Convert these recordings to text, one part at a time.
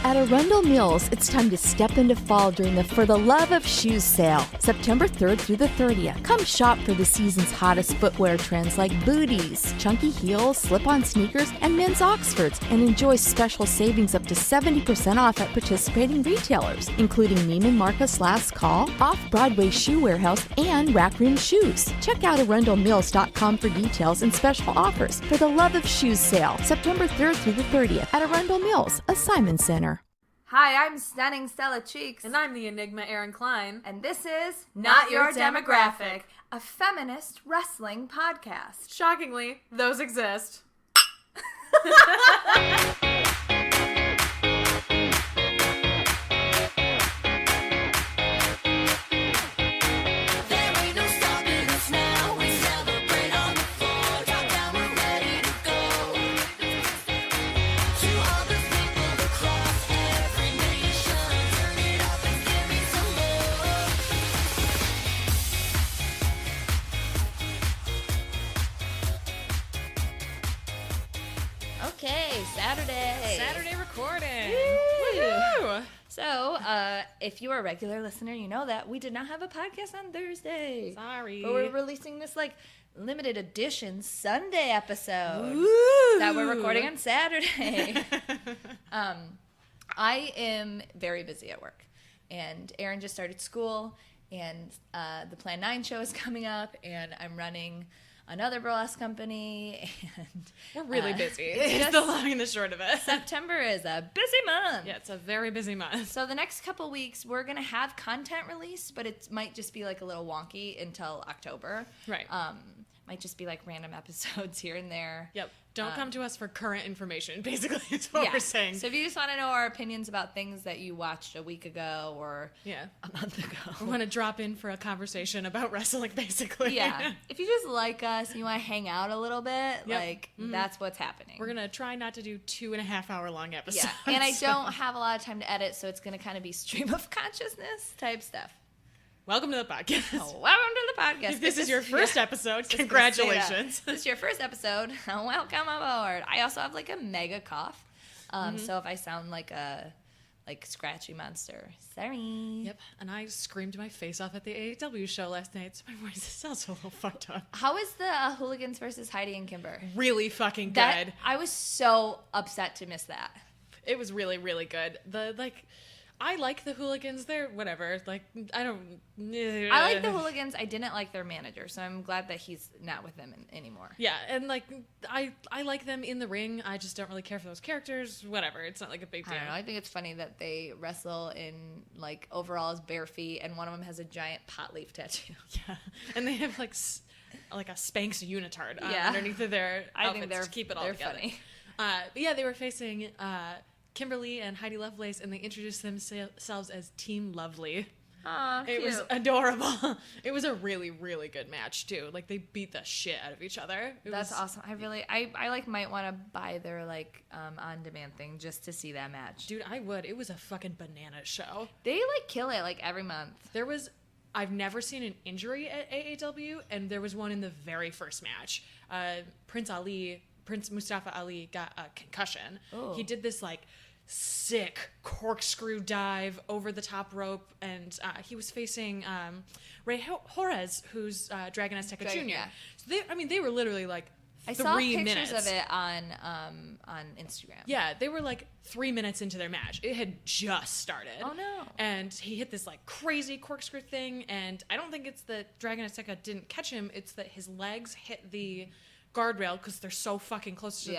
At Arundel Mills, it's time to step into fall during the For the Love of Shoes sale, September 3rd through the 30th. Come shop for the season's hottest footwear trends like booties, chunky heels, slip-on sneakers, and men's Oxfords, and enjoy special savings up to 70% off at participating retailers, including Neiman Marcus Last Call, Off-Broadway Shoe Warehouse, and Rack Room Shoes. Check out arundelmills.com for details and special offers for the Love of Shoes sale, September 3rd through the 30th at Arundel Mills, a Simon Center. Hi, I'm Stunning Stella Cheeks. And I'm the Enigma Erin Klein. And this is Not Your Demographic, a feminist wrestling podcast. Shockingly, those exist. Saturday recording. Woo! So, if you are a regular listener, you know that we did not have a podcast on Thursday. Sorry. But we're releasing this, limited edition Sunday episode Woo! that we're recording on Saturday. I am very busy at work. And Erin just started school, and the Plan 9 show is coming up, and I'm running another burlesque company, and we're really busy. It's the long and the short of it. September is a busy month. Yeah, it's a very busy month. So the next couple weeks, we're going to have content released, but it might just be a little wonky until October. Right. Might just be random episodes here and there. Yep. Don't come to us for current information, basically, is what we're saying. So if you just want to know our opinions about things that you watched a week ago or a month ago. We want to drop in for a conversation about wrestling, basically. Yeah. If you just like us and you want to hang out a little bit, that's what's happening. We're going to try not to do 2.5 hour long episodes. Yeah. And I don't have a lot of time to edit, so it's going to kind of be stream of consciousness type stuff. Welcome to the podcast. Welcome to the podcast. If this is your first episode, congratulations. If this is your first episode, welcome aboard. I also have a mega cough. So if I sound like a scratchy monster, sorry. Yep. And I screamed my face off at the AEW show last night, so my voice sounds a little fucked up. How is the Hooligans versus Heidi and Kimber? Really fucking good. I was so upset to miss that. It was really, really good. I like the Hooligans. They're whatever. I like the Hooligans. I didn't like their manager, so I'm glad that he's not with them anymore. Yeah, and I like them in the ring. I just don't really care for those characters. Whatever. It's not a big deal. I don't know. I think it's funny that they wrestle in overalls, bare feet, and one of them has a giant pot leaf tattoo. Yeah, and they have a Spanx unitard underneath of their outfits to keep it all together. Funny. But yeah, they were facing Kimberly and Heidi Lovelace, and they introduced themselves as Team Lovely. Aw, it was adorable. It was a really, really good match too. They beat the shit out of each other. That's awesome. I might want to buy their on-demand thing just to see that match. Dude, I would. It was a fucking banana show. They kill it every month. I've never seen an injury at AAW, and there was one in the very first match. Prince Mustafa Ali got a concussion. Oh. He did this sick corkscrew dive over the top rope, and he was facing Rey Jorge, who's Dragon Azteca Jr. Yeah. So they were literally I 3 saw pictures minutes of it on Instagram. Yeah, they were 3 minutes into their match. It had just started. Oh no! And he hit this crazy corkscrew thing, and I don't think it's that Dragon Azteca didn't catch him. It's that his legs hit the guardrail because they're so fucking close to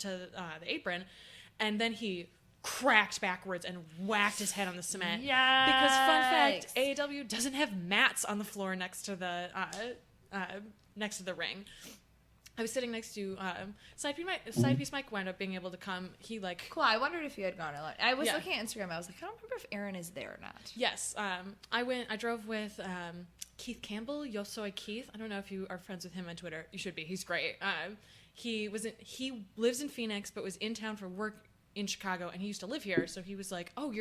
the apron, and then he cracked backwards and whacked his head on the cement. Yeah. Because fun fact, AEW doesn't have mats on the floor next to the ring. I was sitting next to Side Piece Mike wound up being able to come. He cool. I wondered if you had gone alone. I was looking at Instagram. I was I don't remember if Erin is there or not. Yes. I drove with Keith Campbell, Yo Soy Keith. I don't know if you are friends with him on Twitter. You should be. He's great. He lives in Phoenix, but was in town for work in Chicago, and he used to live here. So he was like, "Oh,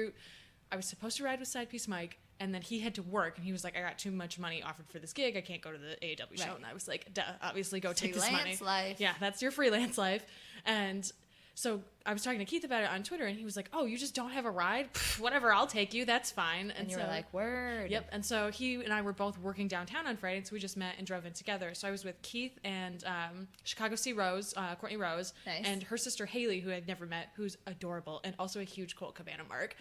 I was supposed to ride with Side Piece Mike." And then he had to work, and he was like, I got too much money offered for this gig. I can't go to the AEW show. And I was like, duh, obviously go take this money. Freelance life. Yeah, that's your freelance life. And so I was talking to Keith about it on Twitter, and he was like, "Oh, you just don't have a ride? Pff, whatever, I'll take you. That's fine." And you were like, "Word." Yep. And so he and I were both working downtown on Friday, so we just met and drove in together. So I was with Keith and Chicago C. Rose, Courtney Rose, Nice. and her sister Haley, who I'd never met, who's adorable and also a huge Colt Cabana mark.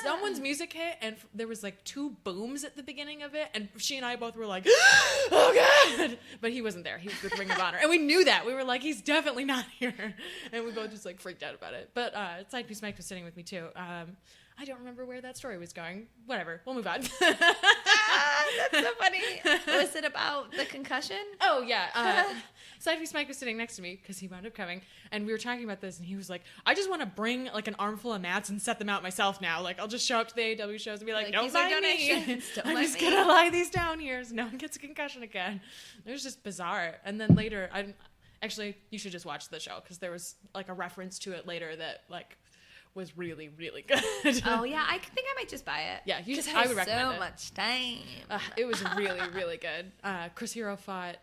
Someone's music hit, and there was like 2 booms at the beginning of it, and she and I both were like, "Oh God!" But he wasn't there. He was with Ring of Honor, and we knew that. We were like, "He's definitely not here," and we both just like freaked out about it. But Side Piece Mike was sitting with me too. I don't remember where that story was going. Whatever, we'll move on. That's so funny. Was it about the concussion? Oh yeah. Side Piece Mike was sitting next to me because he wound up coming, and we were talking about this, and he was like, "I just want to bring like an armful of mats and set them out myself now. Like I'll just show up to the AEW shows and be like, don't these are mind me. donations. Don't I'm mind just me." gonna lie these down here so no one gets a concussion again." It was just bizarre. And then later, actually, you should just watch the show because there was like a reference to it later that like was really, really good. Oh yeah, I think I might just buy it. Yeah, you because just, I I would recommend so it. much time. It was really, really good. Chris Hero fought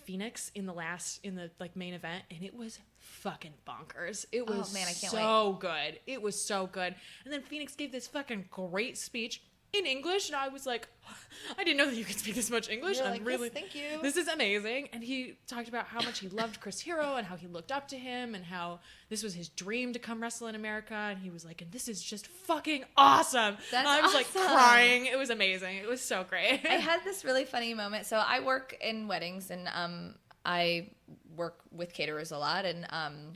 Phoenix in the like main event, and it was fucking bonkers. It was man, I can't so good. It was so good. And then Phoenix gave this fucking great speech in English, and I was like, I didn't know that you could speak this much English. You're I'm like, really, "Yes, thank you." This is amazing. And he talked about how much he loved Chris Hero and how he looked up to him and how this was his dream to come wrestle in America. And he was like, and this is just fucking awesome. That's and I was like awesome. crying. It was amazing. It was so great. I had this really funny moment. So I work in weddings, and I work with caterers a lot, and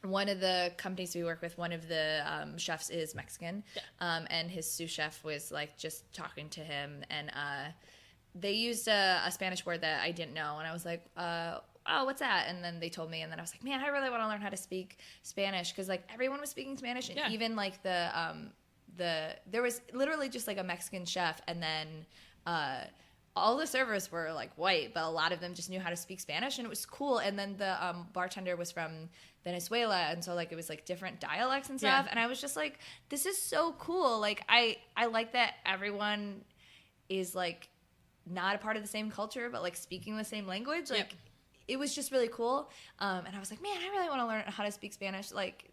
one of the companies we work with, one of the chefs is Mexican, and his sous chef was like just talking to him, and they used a Spanish word that I didn't know, and I was like, "Oh, what's that?" And then they told me, and then I was like, "Man, I really want to learn how to speak Spanish," because like everyone was speaking Spanish, and even like there was literally just like a Mexican chef, and then all the servers were like white, but a lot of them just knew how to speak Spanish, and it was cool. And then the bartender was from Venezuela, and so like it was like different dialects and stuff. And I was just like, this is so cool. Like I like that everyone is like not a part of the same culture, but like speaking the same language. Like it was just really cool. And I was like, man, I really want to learn how to speak Spanish. Like,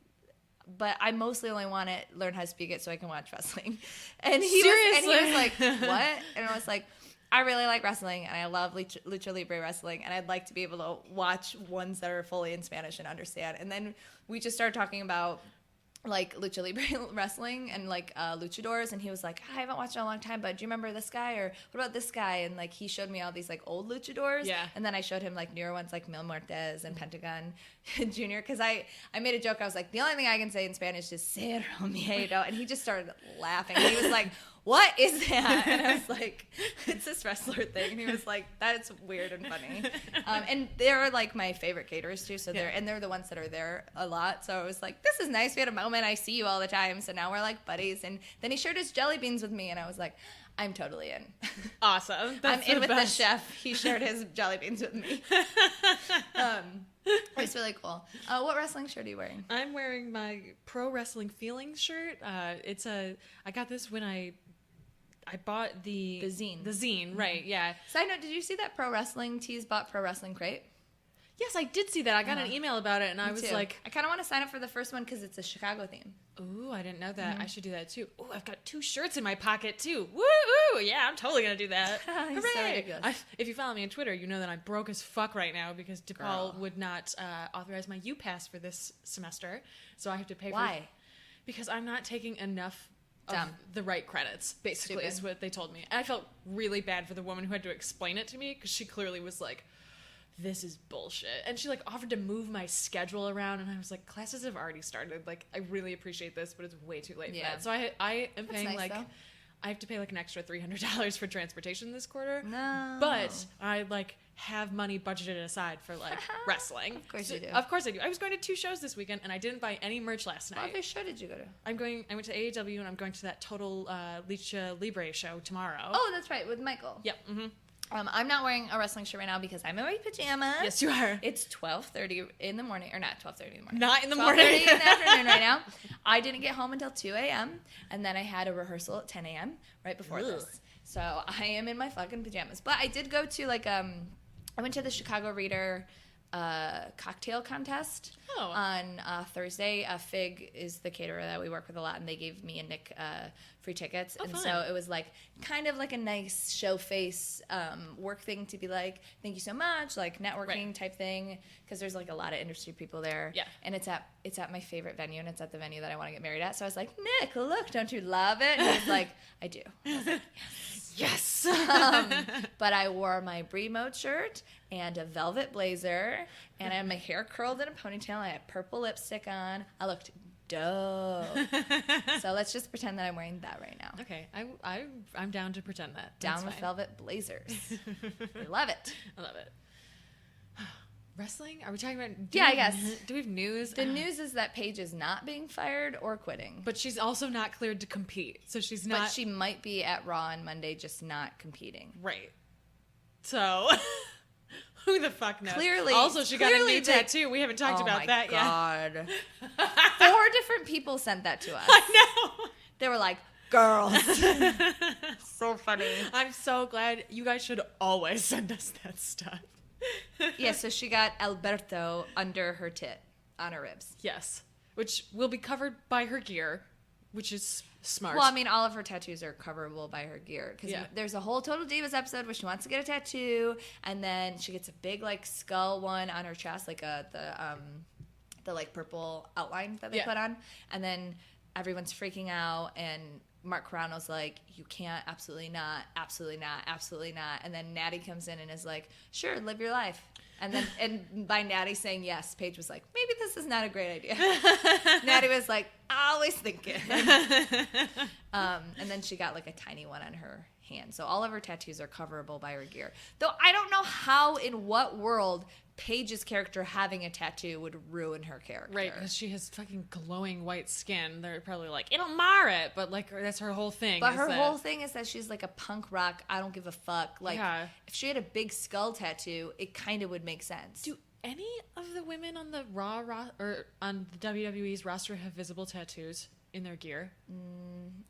but I mostly only want to learn how to speak it so I can watch wrestling. And he was like, what? And I was like, I really like wrestling, and I love Lucha Libre wrestling, and I'd like to be able to watch ones that are fully in Spanish and understand. And then we just started talking about like Lucha Libre wrestling and like luchadors, and he was like, I haven't watched it in a long time, but do you remember this guy, or what about this guy? And like he showed me all these like old luchadors, and then I showed him like newer ones like Mil Muertes and Pentagon Jr. because I made a joke. I was like, the only thing I can say in Spanish is Cero Miedo, and he just started laughing. He was like, what is that? And I was like, it's this wrestler thing. And he was like, that's weird and funny. And they're like my favorite caterers too. So they're the ones that are there a lot. So I was like, this is nice. We had a moment. I see you all the time. So now we're like buddies. And then he shared his jelly beans with me, and I was like, I'm totally in. Awesome. That's I'm in with the chef. He shared his jelly beans with me. It's really cool. What wrestling shirt are you wearing? I'm wearing my Pro Wrestling Feelings shirt. I got this when I bought the zine. The zine, right? Yeah. Side note: did you see that Pro Wrestling Tees bought Pro Wrestling Crate? Yes, I did see that. I got an email about it, and I was like, I kind of want to sign up for the first one because it's a Chicago theme. Ooh, I didn't know that. I should do that too. Ooh, I've got 2 shirts in my pocket too. Woo! Yeah, I'm totally gonna do that. Hooray! So ridiculous. If you follow me on Twitter, you know that I'm broke as fuck right now because DePaul would not authorize my U-Pass for this semester, so I have to pay. Why? Because I'm not taking enough of the right credits. Basically, is what they told me. And I felt really bad for the woman who had to explain it to me because she clearly was like, this is bullshit. And she like offered to move my schedule around, and I was like, classes have already started. Like, I really appreciate this, but it's way too late for that. So I am paying nice, though. I have to pay like an extra $300 for transportation this quarter. No. But I like have money budgeted aside for like wrestling. Of course you do. Of course I do. I was going to 2 shows this weekend, and I didn't buy any merch last night. What other show did you go to? I went to AEW, and I'm going to that Total Lucha Libre show tomorrow. Oh, that's right, with Michael. Yep. Mm-hmm. I'm not wearing a wrestling shirt right now because I'm in my pajamas. Yes, you are. It's 12:30 in the morning, or not 12:30 in the morning. Not in the morning. 12:30 in the afternoon right now. I didn't get home until 2 a.m. and then I had a rehearsal at 10 a.m. right before this. So I am in my fucking pajamas. But I did go to like I went to the Chicago Reader cocktail contest Oh. on Thursday. Fig is the caterer that we work with a lot, and they gave me and Nick free tickets. Oh, and fun. so it was like kind of like a nice show face work thing to be like, thank you so much, like networking type thing, because there's like a lot of industry people there. Yeah. And it's at my favorite venue, and it's at the venue that I want to get married at. So I was like, Nick, look, don't you love it? And he was like, I do. And I was like, Yes. but I wore my Brie mode shirt and a velvet blazer, and I had my hair curled in a ponytail. I had purple lipstick on. I looked dope. So let's just pretend that I'm wearing that right now. Okay, I'm down to pretend that. Down That's with fine. velvet blazers. I love it. I love it. Wrestling? Are we talking about? I guess. Do we have news? The news is that Paige is not being fired or quitting. But she's also not cleared to compete, so she's not. But she might be at Raw on Monday, just not competing. Right. So, who the fuck knows? Clearly. Also, she got a new tattoo. We haven't talked about that yet. God. 4 different people sent that to us. I know. They were like, girls. So funny. I'm so glad. You guys should always send us that stuff. Yeah, so she got Alberto under her tit on her ribs. Yes. Which will be covered by her gear, which is smart. Well, I mean, all of her tattoos are coverable by her gear. Because Yeah. there's a whole Total Divas episode where she wants to get a tattoo, and then she gets a big, like, skull one on her chest, like the like, purple outline that they put on. And then everyone's freaking out, and Mark Carano's like, you can't, absolutely not, absolutely not, absolutely not. And then Natty comes in and is like, sure, live your life. And then, and by Natty saying yes, Paige was like, maybe this is not a great idea. Natty was like, always thinking. And then she got like a tiny one on her hand. So all of her tattoos are coverable by her gear. Though I don't know how, in what world, Paige's character having a tattoo would ruin her character. Right, because she has fucking glowing white skin. They're probably like, it'll mar it, but like that's her whole thing. But her whole thing is that she's like a punk rock, I don't give a fuck. Like, if she had a big skull tattoo, it kind of would make sense. Do any of the women on the or on the WWE's roster have visible tattoos in their gear?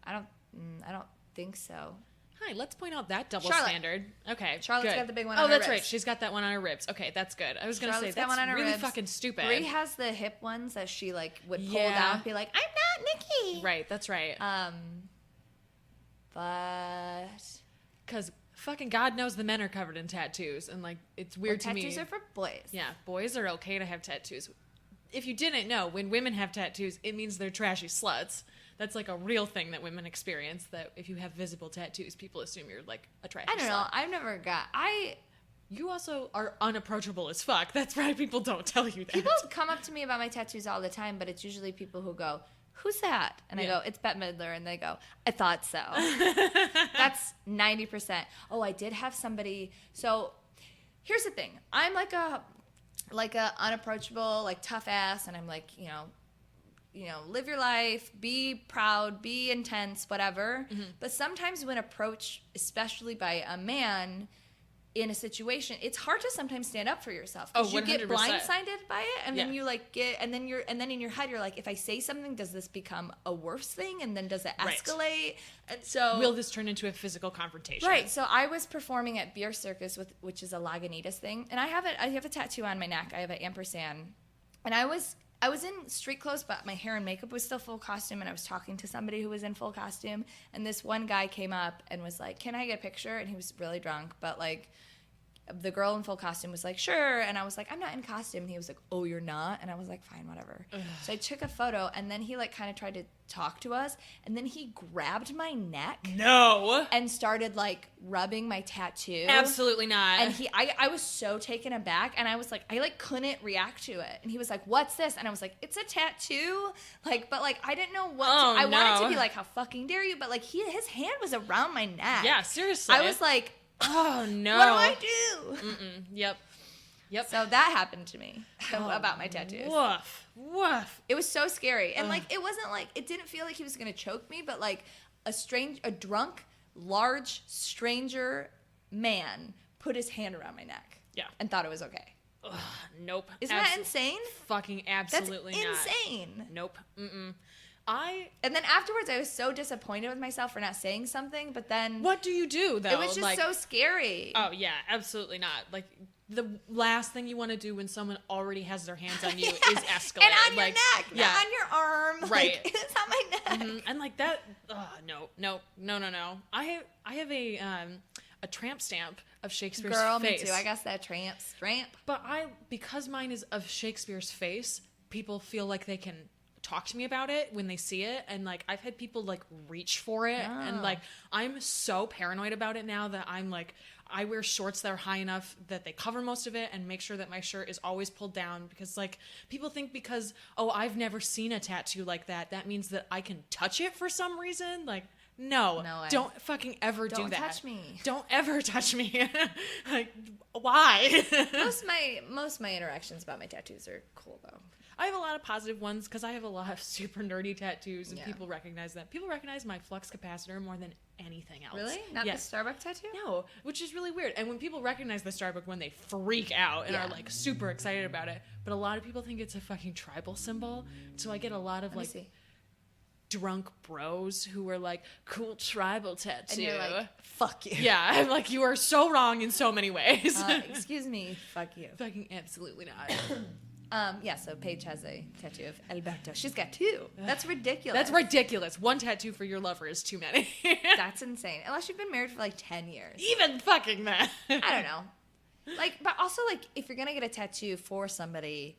I don't think so. Hi, let's point out that double Charlotte. standard. Okay, Charlotte's good. got the big one Oh, on her that's right. ribs. She's got that one on her ribs. Okay, that's good. I was going to say, Charlotte's got that's one on her really ribs. fucking stupid. Brie has the hip ones that she like would pull Yeah. down and be like, I'm not Nikki. Right, that's right. But Because fucking God knows the men are covered in tattoos, and like it's weird to me. tattoos are for boys. Yeah, boys are okay to have tattoos. If you didn't know, when women have tattoos, it means they're trashy sluts. That's like a real thing that women experience, that if you have visible tattoos, people assume you're like a trashy slut. I don't know. I've never got. You also are unapproachable as fuck. That's why people don't tell you that. People come up to me about my tattoos all the time, but it's usually people who go, who's that? And I go, it's Bette Midler. And they go, I thought so. That's 90%. Oh, I did have somebody. So here's the thing. I'm like a unapproachable, like tough ass. And I'm like, you know, live your life, be proud, be intense, whatever. Mm-hmm. But sometimes when approached, especially by a man in a situation, it's hard to sometimes stand up for yourself. Oh, 'cause you 100%. get blindsided by it, and Yeah. then you like and then in your head you're like, if I say something, does this become a worse thing? And then does it escalate? Right. And so will this turn into a physical confrontation? Right. So I was performing at Beer Circus, which is a Lagunitas thing, and I have a tattoo on my neck. I have an ampersand, and I was in street clothes, but my hair and makeup was still full costume, and I was talking to somebody who was in full costume, and this one guy came up and was like, can I get a picture? And he was really drunk, but like the girl in full costume was like, sure. And I was like, I'm not in costume. And he was like, oh, you're not? And I was like, fine, whatever. Ugh. So I took a photo, and then he like kind of tried to talk to us, and then he grabbed my neck. No. And started like rubbing my tattoo. Absolutely not. And I was so taken aback, and I was like, I like couldn't react to it. And he was like, what's this? And I was like, it's a tattoo. Like, but like I didn't know what I wanted to be like, how fucking dare you? But like his hand was around my neck. Yeah, seriously. I was like, oh no. What do I do? Yep. So that happened to me about my tattoos. Woof. It was so scary. And like it wasn't like, it didn't feel like he was going to choke me, but like a drunk, large stranger man put his hand around my neck. Yeah. And thought it was okay. Ugh, nope. Isn't that insane? Fucking absolutely not. That's insane. Nope. Mm-mm. And then afterwards, I was so disappointed with myself for not saying something, but then... What do you do, though? It was just so scary. Oh, yeah, absolutely not. Like, the last thing you want to do when someone already has their hands on you is escalate. And on your like, neck, not on your arm. Right. Like, it's on my neck. And like that, no. I have a tramp stamp of Shakespeare's Girl, face. me too. I got that tramp. But because mine is of Shakespeare's face, people feel like they can talk to me about it when they see it, and like I've had people like reach for it, and like I'm so paranoid about it now that I'm like, I wear shorts that are high enough that they cover most of it and make sure that my shirt is always pulled down, because like people think because I've never seen a tattoo like that means that I can touch it for some reason. Like no way. Don't fucking ever do Don't that. touch me. Don't ever touch me. Like why? most of my interactions about my tattoos are cool though. I have a lot of positive ones because I have a lot of super nerdy tattoos, and Yeah. people recognize that. People recognize my flux capacitor more than anything else. Really? Not Yes. the Starbucks tattoo? No, which is really weird. And when people recognize the Starbucks, when they freak out and Yeah. are like super excited about it, but a lot of people think it's a fucking tribal symbol. So I get a lot of Let me like see. drunk bros who are like, cool tribal tattoo. And you're like, fuck you. yeah, I'm like, you are so wrong in so many ways. Excuse me, fuck you. Fucking absolutely not. Yeah, so Paige has a tattoo of Alberto. She's got two. That's ridiculous. That's ridiculous. One tattoo for your lover is too many. That's insane. Unless you've been married for like 10 years. Even fucking that. I don't know. Like, but also like, if you're gonna get a tattoo for somebody,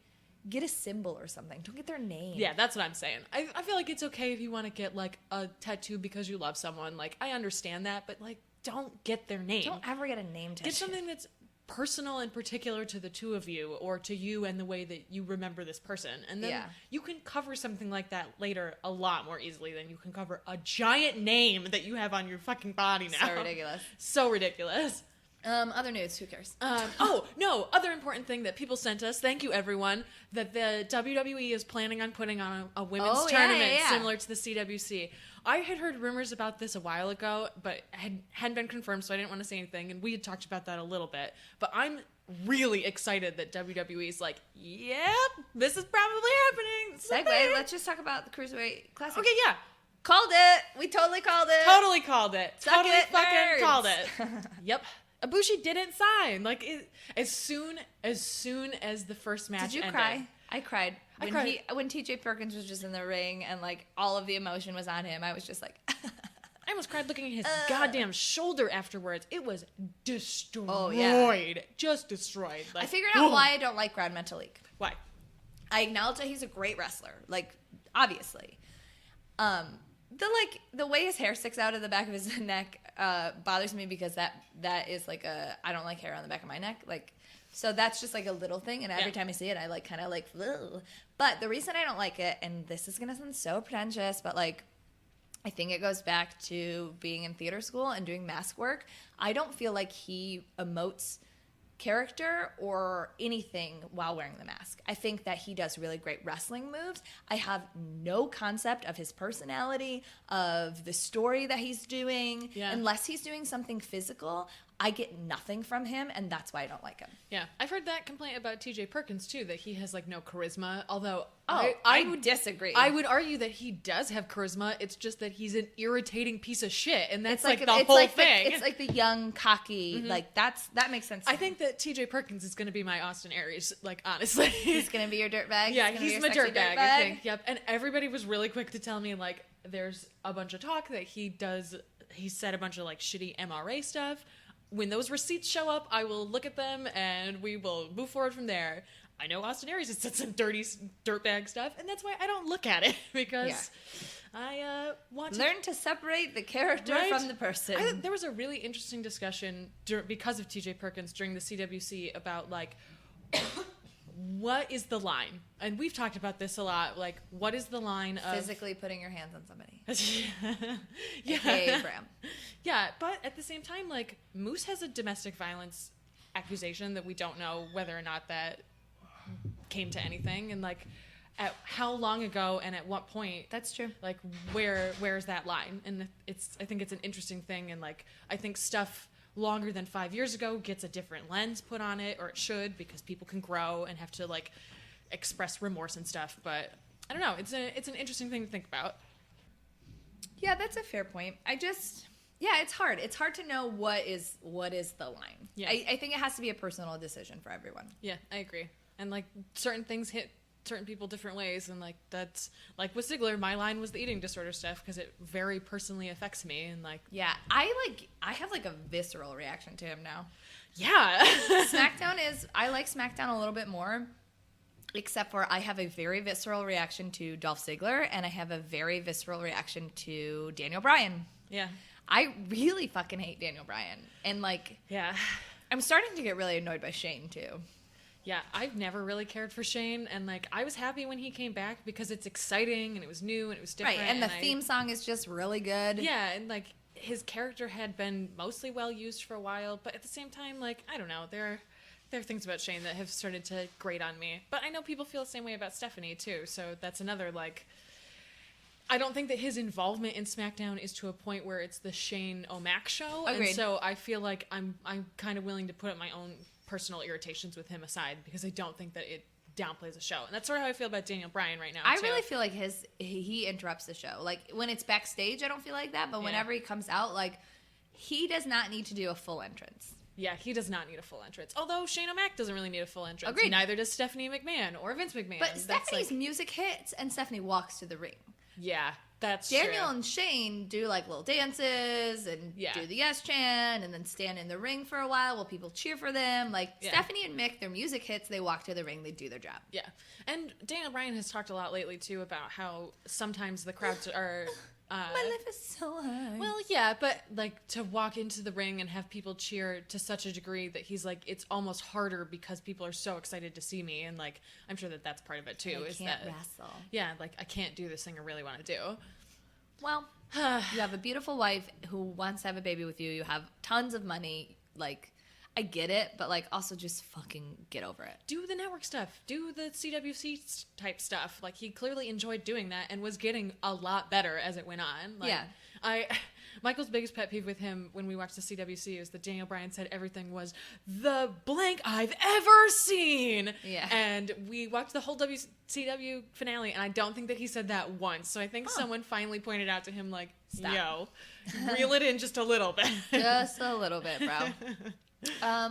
get a symbol or something. Don't get their name. Yeah, that's what I'm saying. I feel like it's okay if you want to get like a tattoo because you love someone. Like, I understand that, but like, don't get their name. Don't ever get a name tattoo. Get something that's personal and particular to the two of you, or to you and the way that you remember this person. And then Yeah. you can cover something like that later a lot more easily than you can cover a giant name that you have on your fucking body now. So ridiculous. So ridiculous. Other news, who cares? Other important thing that people sent us, thank you everyone, that the WWE is planning on putting on a women's tournament similar to the CWC. I had heard rumors about this a while ago, but hadn't been confirmed, so I didn't want to say anything, and we had talked about that a little bit. But I'm really excited that WWE is like, yep, this is probably happening. Segue, let's just talk about the Cruiserweight Classic. Okay, yeah. Called it. We totally called it. Totally called it. Suck Totally it, fucking nerds. called it. Yep. Ibushi didn't sign. Like, as soon as the first match Did you ended, cry? I cried. I When cried. when TJ Perkins was just in the ring and like all of the emotion was on him, I was just like I almost cried looking at his goddamn shoulder afterwards. It was destroyed. Oh, yeah. Just destroyed. Like, I figured out why I don't like Grand Metalik. Why? I acknowledge that he's a great wrestler, like obviously. The way his hair sticks out of the back of his neck bothers me, because that is like I don't like hair on the back of my neck, like, so that's just like a little thing, and every time I see it I like kind of like ugh. But the reason I don't like it, and this is gonna sound so pretentious, but like I think it goes back to being in theater school and doing mask work. I don't feel like he emotes character or anything while wearing the mask. I think that he does really great wrestling moves. I have no concept of his personality, of the story that he's doing. Yeah. Unless he's doing something physical, I get nothing from him, and that's why I don't like him. Yeah, I've heard that complaint about TJ Perkins too, that he has like no charisma. Although I would disagree. I would argue that he does have charisma. It's just that he's an irritating piece of shit, and that's It's like, like the it's whole like thing. it's like the young, cocky, like that makes sense to I me. think that TJ Perkins is going to be my Austin Aries. Like, honestly, he's gonna be your dirtbag. yeah, gonna be he's your my sexy dirtbag. I think. Yep. And everybody was really quick to tell me like, there's a bunch of talk that he said a bunch of like shitty MRA stuff. When those receipts show up, I will look at them and we will move forward from there. I know Austin Aries has said some dirty dirtbag stuff, and that's why I don't look at it, because I want to learn to separate the character Right? from the person. There was a really interesting discussion because of TJ Perkins during the CWC about like what is the line, and we've talked about this a lot. Like, what is the line of Physically putting your hands on somebody. yeah. AKA Bram. Yeah, but at the same time, like, Moose has a domestic violence accusation that we don't know whether or not that came to anything, and like at how long ago and at what point. That's true. Like, where's that line? And I think it's an interesting thing, and like I think stuff longer than 5 years ago gets a different lens put on it, or it should, because people can grow and have to like express remorse and stuff. But I don't know, it's an interesting thing to think about. Yeah, that's a fair point. I just Yeah, it's hard. It's hard to know what is the line. Yeah. I think it has to be a personal decision for everyone. Yeah, I agree. And like certain things hit certain people different ways, and like that's like with Ziggler, my line was the eating disorder stuff because it very personally affects me, and like Yeah, I have like a visceral reaction to him now. yeah. I like SmackDown a little bit more, except for I have a very visceral reaction to Dolph Ziggler, and I have a very visceral reaction to Daniel Bryan. Yeah. I really fucking hate Daniel Bryan, and like Yeah. I'm starting to get really annoyed by Shane too. Yeah, I've never really cared for Shane, and like I was happy when he came back because it's exciting and it was new and it was different. Right, and the theme song is just really good. Yeah, and like his character had been mostly well used for a while, but at the same time, like I don't know, there are things about Shane that have started to grate on me. But I know people feel the same way about Stephanie too, so that's another like. I don't think that his involvement in SmackDown is to a point where it's the Shane O'Mac show. Agreed. And so I feel like I'm kind of willing to put my own personal irritations with him aside because I don't think that it downplays the show. And that's sort of how I feel about Daniel Bryan right now. I really feel like he interrupts the show. Like when it's backstage, I don't feel like that, but whenever he comes out, like he does not need to do a full entrance. Yeah, he does not need a full entrance. Although Shane O'Mac doesn't really need a full entrance. Agreed. Neither does Stephanie McMahon or Vince McMahon. But That's Stephanie's like, music hits and Stephanie walks to the ring. yeah, that's Daniel true. and Shane do like little dances and do the yes chant and then stand in the ring for a while people cheer for them. Like Stephanie and Mick, their music hits, they walk to the ring, they do their job. Yeah. And Daniel Bryan has talked a lot lately too about how sometimes the crowds are my life is so hard. well, yeah, but like to walk into the ring and have people cheer to such a degree that he's like, it's almost harder because people are so excited to see me, and like I'm sure that that's part of it too. I can't wrestle. Yeah, like I can't do this thing I really want to do. Well, you have a beautiful wife who wants to have a baby with you. You have tons of money. Like, I get it, but like also just fucking get over it. Do the network stuff. Do the CWC type stuff. Like he clearly enjoyed doing that and was getting a lot better as it went on. Like, Yeah. Michael's biggest pet peeve with him when we watched the CWC is that Daniel Bryan said everything was the blank I've ever seen. Yeah. And we watched the whole WCW finale, and I don't think that he said that once. So I think someone finally pointed out to him, like, Stop. yo, reel it in just a little bit. Just a little bit, bro.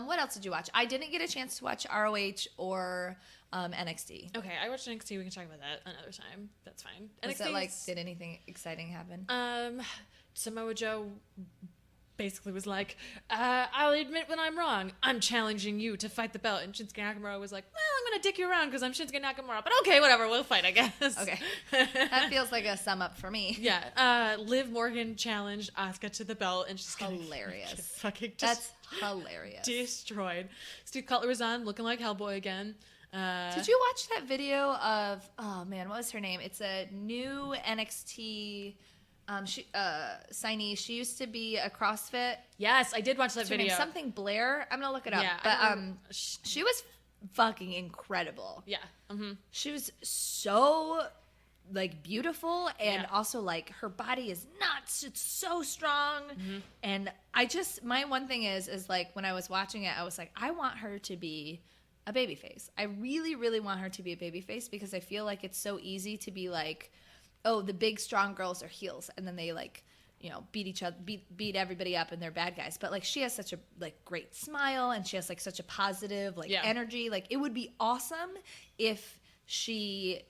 What else did you watch? I didn't get a chance to watch ROH or NXT. Okay, I watched NXT. We can talk about that another time. That's fine. Was it like, did anything exciting happen? Samoa Joe basically was like, I'll admit when I'm wrong. I'm challenging you to fight the belt. And Shinsuke Nakamura was like, well, I'm going to dick you around because I'm Shinsuke Nakamura. But okay, whatever. We'll fight, I guess. Okay. That feels like a sum up for me. Yeah. Liv Morgan challenged Asuka to the belt, and she's gonna Hilarious. get fucking That's hilarious. destroyed. Steve Cutler was on looking like Hellboy again. Did you watch that video of, oh man, what was her name? It's a new NXT signee. She used to be a CrossFit. Yes, I did watch that What's her video. name? Something Blair. I'm gonna look it up. Yeah, but she was fucking incredible. Yeah. Mm-hmm. She was so like beautiful, and also like her body is nuts. It's so strong. Mm-hmm. And I just, my one thing is like when I was watching it, I was like, I want her to be a babyface. I really, really want her to be a babyface because I feel like it's so easy to be like, oh, the big strong girls are heels, and then they like, you know, beat each other, beat everybody up, and they're bad guys. But like, she has such a like great smile, and she has like such a positive like energy. Like, it would be awesome if she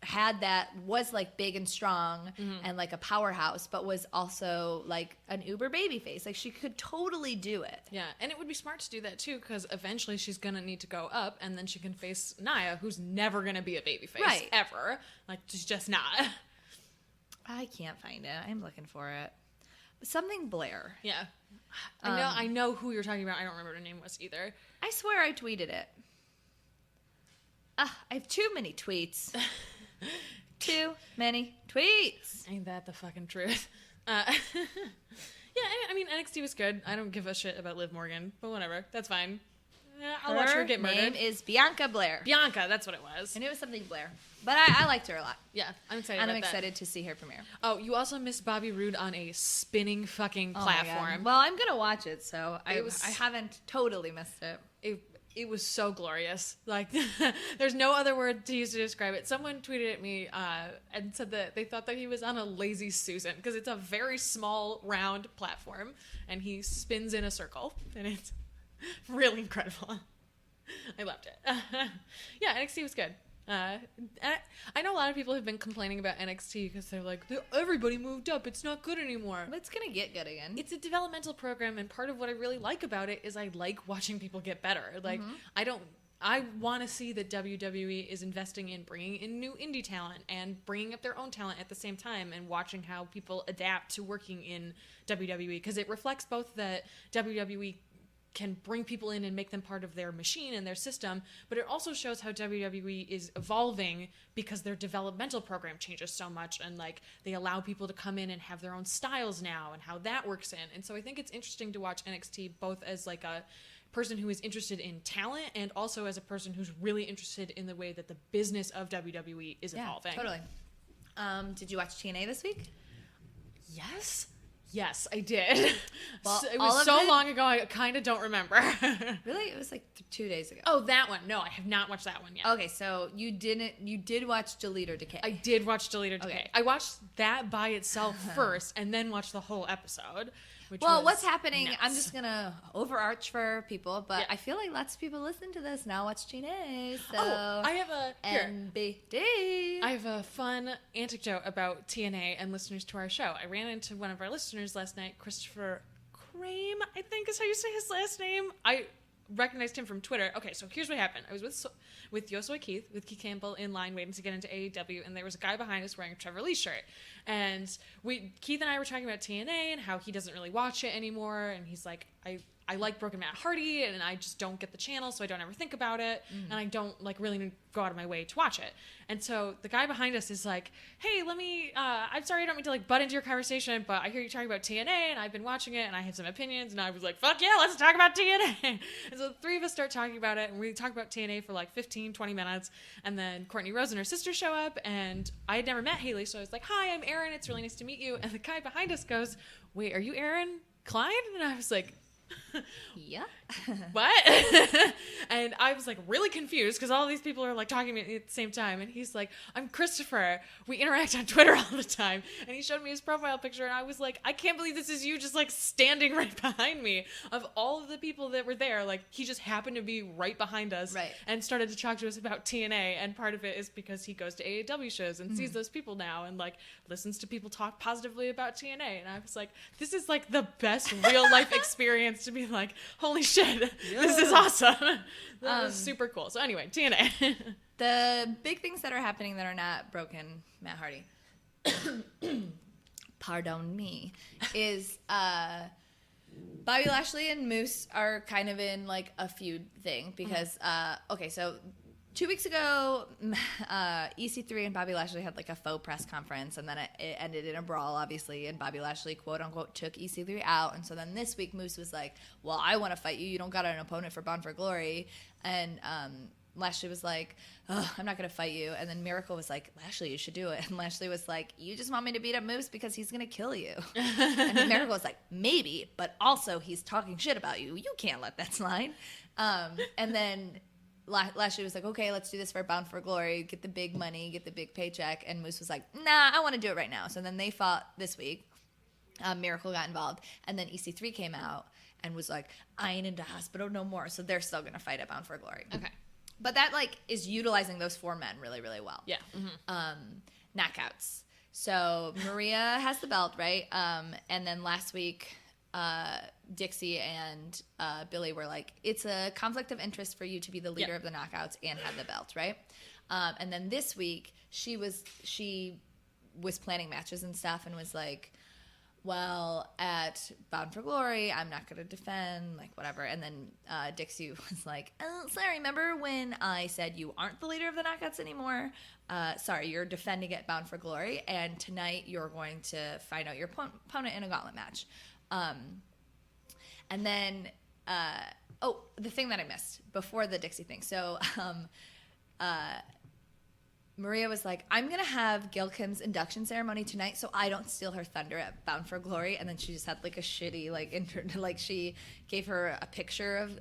had that, was like big and strong and like a powerhouse, but was also like an uber baby face. Like, she could totally do it. Yeah, and it would be smart to do that too, because eventually she's gonna need to go up, and then she can face Nia, who's never gonna be a babyface ever. Like, she's just not. I can't find it. I'm looking for it. Something Blair. Yeah, I know who you're talking about. I don't remember what her name was either. I swear I tweeted it. I have too many tweets. Too many tweets. Ain't that the fucking truth? Yeah, I mean, NXT was good. I don't give a shit about Liv Morgan, but whatever. That's fine. Yeah, I'll watch her get murdered. Her name is Bianca Blair. Bianca, that's what it was. And it was something Blair. But I liked her a lot. Yeah, I'm excited And about I'm that. excited to see her premiere. Oh, you also missed Bobby Roode on a spinning fucking platform. Well, I'm going to watch it, so I haven't totally missed it. It was so glorious. Like, there's no other word to use to describe it. Someone tweeted at me and said that they thought that he was on a Lazy Susan because it's a very small, round platform, and he spins in a circle, and it's really incredible. I loved it. Yeah, NXT was good. I know a lot of people have been complaining about NXT because they're like, everybody moved up, it's not good anymore. But it's gonna get good again. It's a developmental program, and part of what I really like about it is I like watching people get better. Like, I want to see that WWE is investing in bringing in new indie talent and bringing up their own talent at the same time, and watching how people adapt to working in WWE, because it reflects both that WWE can bring people in and make them part of their machine and their system, but it also shows how WWE is evolving because their developmental program changes so much, and like they allow people to come in and have their own styles now, and how that works in. And so I think it's interesting to watch NXT both as like a person who is interested in talent, and also as a person who's really interested in the way that the business of WWE is evolving. Totally. Did you watch TNA this week? Yes, I did. Well, it was so long ago, I kind of don't remember. Really? It was like 2 days ago. Oh, that one. No, I have not watched that one yet. Okay, so you did watch Delete or Decay. I did watch Delete or Decay. Okay. I watched that by itself first, and then watched the whole episode. Well, what's happening? Nuts. I'm just gonna overarch for people, but Yeah. I feel like lots of people listen to this now. Watch TNA, so I have a NBD. I have a fun anecdote about TNA and listeners to our show. I ran into one of our listeners last night, Christopher Crame, I think is how you say his last name. I recognized him from Twitter. Okay, so here's what happened. I was with Yosoi Keith, with Keith Campbell in line waiting to get into AEW, and there was a guy behind us wearing a Trevor Lee shirt. And Keith and I were talking about TNA and how he doesn't really watch it anymore, and he's like, I like Broken Matt Hardy, and I just don't get the channel, so I don't ever think about it, and I don't like really go out of my way to watch it. And so the guy behind us is like, hey, I'm sorry, I don't mean to like butt into your conversation, but I hear you talking about TNA, and I've been watching it, and I have some opinions. And I was like, fuck yeah, let's talk about TNA. And so the three of us start talking about it, and we talk about TNA for like 15, 20 minutes, and then Courtney Rose and her sister show up, and I had never met Haley, so I was like, hi, I'm Erin, it's really nice to meet you. And the guy behind us goes, wait, are you Erin Klein? And I was like, Yeah. what? And I was like really confused because all these people are like talking to me at the same time, and he's like, I'm Christopher, we interact on Twitter all the time. And he showed me his profile picture, and I was like, I can't believe this is you just like standing right behind me. Of all of the people that were there, like he just happened to be right behind us, right, and started to talk to us about TNA. And part of it is because he goes to AEW shows and sees those people now, and like listens to people talk positively about TNA. And I was like, this is like the best real life experience to be like, holy shit, this is awesome. That was super cool. So anyway, TNA. The big things that are happening that are not Broken Matt Hardy, pardon me, is Bobby Lashley and Moose are kind of in like a feud thing because okay, so 2 weeks ago, EC3 and Bobby Lashley had like a faux press conference, and then it ended in a brawl, obviously, and Bobby Lashley, quote unquote, took EC3 out. And so then this week, Moose was like, well, I want to fight you. You don't got an opponent for Bound for Glory. And Lashley was like, I'm not going to fight you. And then Miracle was like, Lashley, you should do it. And Lashley was like, you just want me to beat up Moose because he's going to kill you. And then Miracle was like, maybe, but also he's talking shit about you. You can't let that slide. And then Lashley was like, okay, let's do this for Bound for Glory, get the big money, get the big paycheck. And Moose was like, nah, I want to do it right now. So then they fought this week. Miracle got involved. And then EC3 came out and was like, I ain't into hospital no more. So they're still going to fight at Bound for Glory. Okay. But that like is utilizing those four men really, really well. Yeah. Knockouts. So Maria has the belt, right? And then last week, Dixie and Billy were like, it's a conflict of interest for you to be the leader of the Knockouts and have the belt, right? And then this week she was planning matches and stuff and was like, well, at Bound for Glory, I'm not going to defend, like whatever. And then Dixie was like, oh, sorry, remember when I said you aren't the leader of the Knockouts anymore? Sorry, you're defending at Bound for Glory, and tonight you're going to find out your opponent in a gauntlet match. And then, the thing that I missed before the Dixie thing. So, Maria was like, I'm going to have Gail Kim's induction ceremony tonight so I don't steal her thunder at Bound for Glory. And then she just had like a shitty, like she gave her a picture of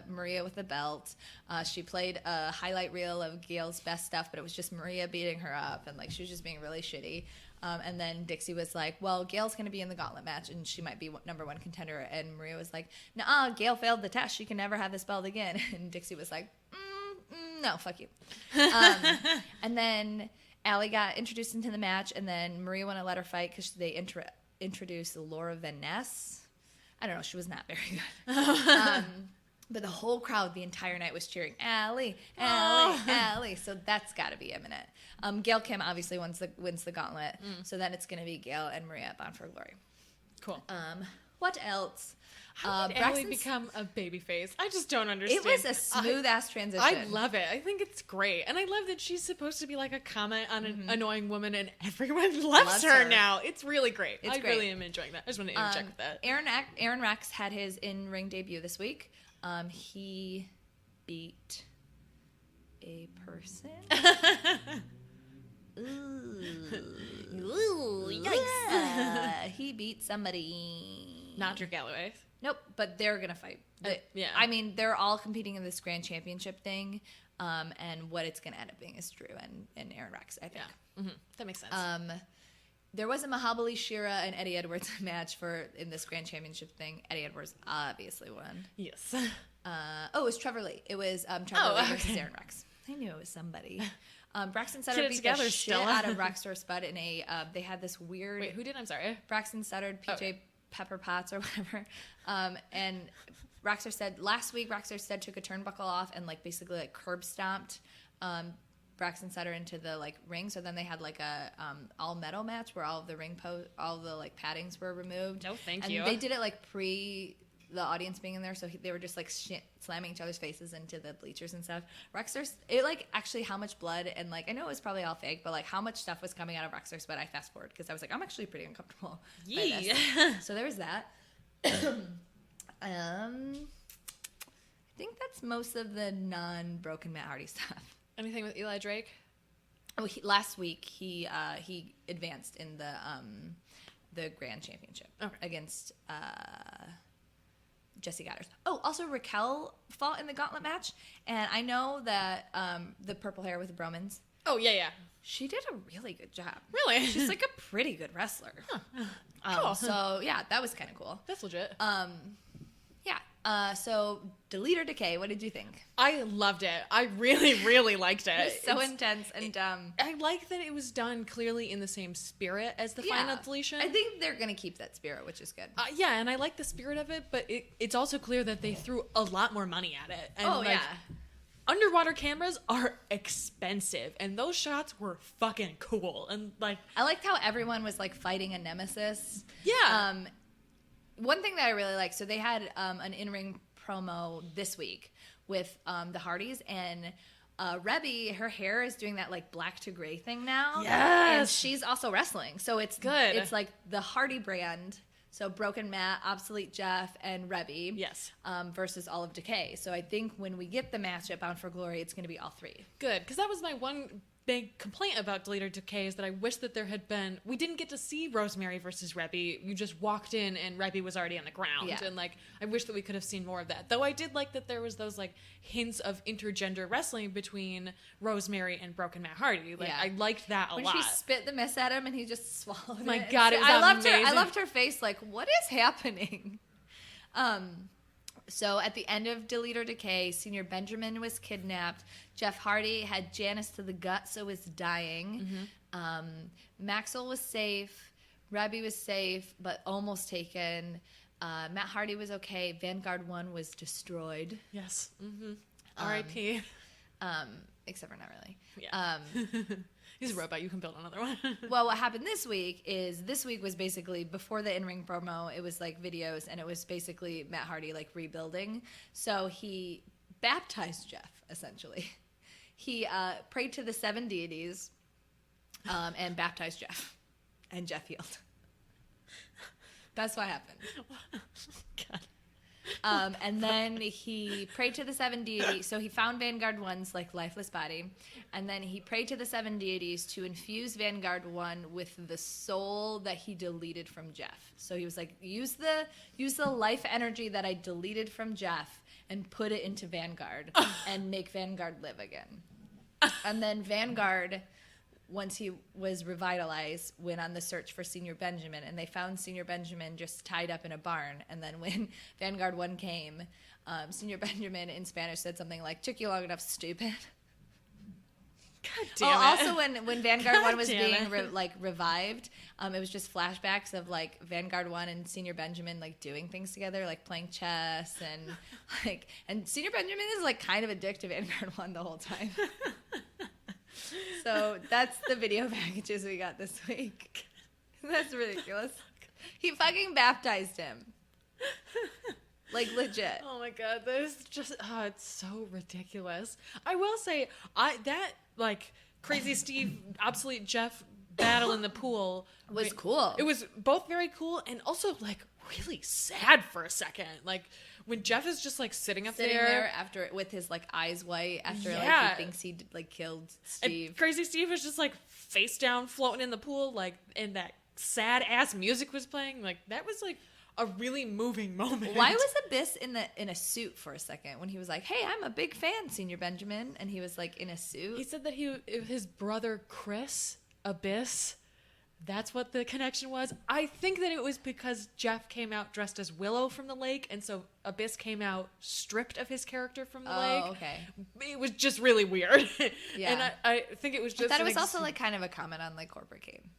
Maria with the belt. She played a highlight reel of Gail's best stuff, but it was just Maria beating her up. And like she was just being really shitty. And then Dixie was like, well, Gail's going to be in the gauntlet match and she might be number one contender. And Maria was like, nah, Gail failed the test. She can never have this belt again. And Dixie was like, no, fuck you. And then Allie got introduced into the match, and then Maria wouldn't let her fight because they introduced Laura Van Ness. I don't know. She was not very good. But the whole crowd the entire night was cheering, Allie, Allie, Allie. So that's got to be imminent. Gail Kim obviously wins the gauntlet. So then it's going to be Gail and Maria at Bound for Glory. Cool. What else? How did Allie become a babyface? I just don't understand. It was a smooth-ass transition. I love it. I think it's great. And I love that she's supposed to be like a comment on an annoying woman, and everyone loves her now. It's really great. I really am enjoying that. I just want to interject with that. Aaron Rex had his in-ring debut this week. He beat a person. Ooh, yikes. He beat somebody. Not Drew Galloway. Nope, but they're going to fight. Yeah. I mean, they're all competing in this grand championship thing, and what it's going to end up being is Drew and Aaron Rex, I think. Yeah. Mm-hmm. That makes sense. There was a Mahabali Shira and Eddie Edwards match in this grand championship thing. Eddie Edwards obviously won. Yes. It was Trevor Lee. It was Trevor Lee versus Aaron Rex. I knew it was somebody. Braxton Sutter beat the shit out of Rockstar Spud in a. They had this weird. Wait, who did? I'm sorry. Braxton Sutter, PJ Pepper Potts or whatever. And Rockstar said last week. Rockstar said took a turnbuckle off and like basically like curb stomped Braxton Sutter into the like ring. So then they had like a all metal match where all of the all the like paddings were removed. No, thank and you. They did it like pre the audience being in there, so they were just like slamming each other's faces into the bleachers and stuff. Rockstar's it like actually how much blood and like I know it was probably all fake, but like how much stuff was coming out of Rockstar's butt. I fast forward because I was like I'm actually pretty uncomfortable. By this. So there was that. I think that's most of the non-broken Matt Hardy stuff. Anything with Eli Drake? Oh, last week he advanced in the grand championship against Jesse Goddard. Oh, also Raquel fought in the gauntlet match, and I know that the purple hair with the Bromans. Oh yeah. She did a really good job. Really? She's like a pretty good wrestler. Huh. Cool. So yeah, that was kind of cool. That's legit. Yeah. So Delete or Decay, what did you think? I loved it. I really, really liked it. It was so intense and I like that it was done clearly in the same spirit as the final deletion. I think they're going to keep that spirit, which is good. Yeah, and I like the spirit of it, but it's also clear that they threw a lot more money at it. And underwater cameras are expensive, and those shots were fucking cool. And like, I liked how everyone was like fighting a nemesis. Yeah. One thing that I really liked, so they had an in-ring promo this week with the Hardys, and Rebby, her hair is doing that like black to gray thing now. Yes. And she's also wrestling. So it's good. It's like the Hardy brand. So Broken Matt, Obsolete Jeff, and Rebby. Yes. Versus all of Decay. So I think when we get the match at Bound for Glory, it's going to be all three. Good. Because that was my one big complaint about Delete or Decay is that I wish that there had been... We didn't get to see Rosemary versus Rebby. You just walked in and Rebby was already on the ground. Yeah. And like, I wish that we could have seen more of that. Though I did like that there was those like hints of intergender wrestling between Rosemary and Broken Matt Hardy. Like, I liked that a lot. When she spit the mist at him and he just swallowed My it. God, it was amazing. I loved her face. Like, what is happening? So at the end of Delete or Decay, Senior Benjamin was kidnapped. Jeff Hardy had Janice to the gut, so was dying. Mm-hmm. Maxwell was safe. Rebby was safe, but almost taken. Matt Hardy was okay. Vanguard 1 was destroyed. Yes. Mm-hmm. R.I.P. Except for not really. Yeah. He's a robot. You can build another one. Well, what happened this week was basically before the in-ring promo, it was like videos, and it was basically Matt Hardy like rebuilding. So he baptized Jeff, essentially. He prayed to the 7 deities and baptized Jeff. And Jeff healed. That's what happened. God. And then he prayed to the 7 deities. So he found Vanguard 1's like lifeless body. And then he prayed to the 7 deities to infuse Vanguard 1 with the soul that he deleted from Jeff. So he was like, use the life energy that I deleted from Jeff and put it into Vanguard and make Vanguard live again. And then Vanguard, once he was revitalized, went on the search for Senior Benjamin, and they found Senior Benjamin just tied up in a barn. And then when Vanguard 1 came, Senior Benjamin in Spanish said something like, "Took you long enough, stupid." God damn it. Also, when Vanguard 1 was being revived, it was just flashbacks of like Vanguard 1 and Senior Benjamin like doing things together, like playing chess and Senior Benjamin is like kind of a dick to Vanguard 1 the whole time. So that's the video packages we got this week. That's ridiculous. He fucking baptized him. Like, legit. Oh my god, there's just it's so ridiculous. I will say, that Crazy Steve, Obsolete Jeff battle in the pool was cool. It was both very cool and also like really sad for a second. Like when Jeff is just like sitting there after with his like eyes white after like he thinks he like killed Steve. And Crazy Steve was just like face down floating in the pool, like, and that sad ass music was playing. Like that was like a really moving moment. Why was Abyss in a suit for a second when he was like, "Hey, I'm a big fan, Senior Benjamin," and he was like in a suit? He said that his brother Chris, Abyss, that's what the connection was. I think that it was because Jeff came out dressed as Willow from the lake, and so Abyss came out stripped of his character from the lake. Oh, okay. It was just really weird. Yeah. And I think it was just... I thought it was also like kind of a comment on like corporate game.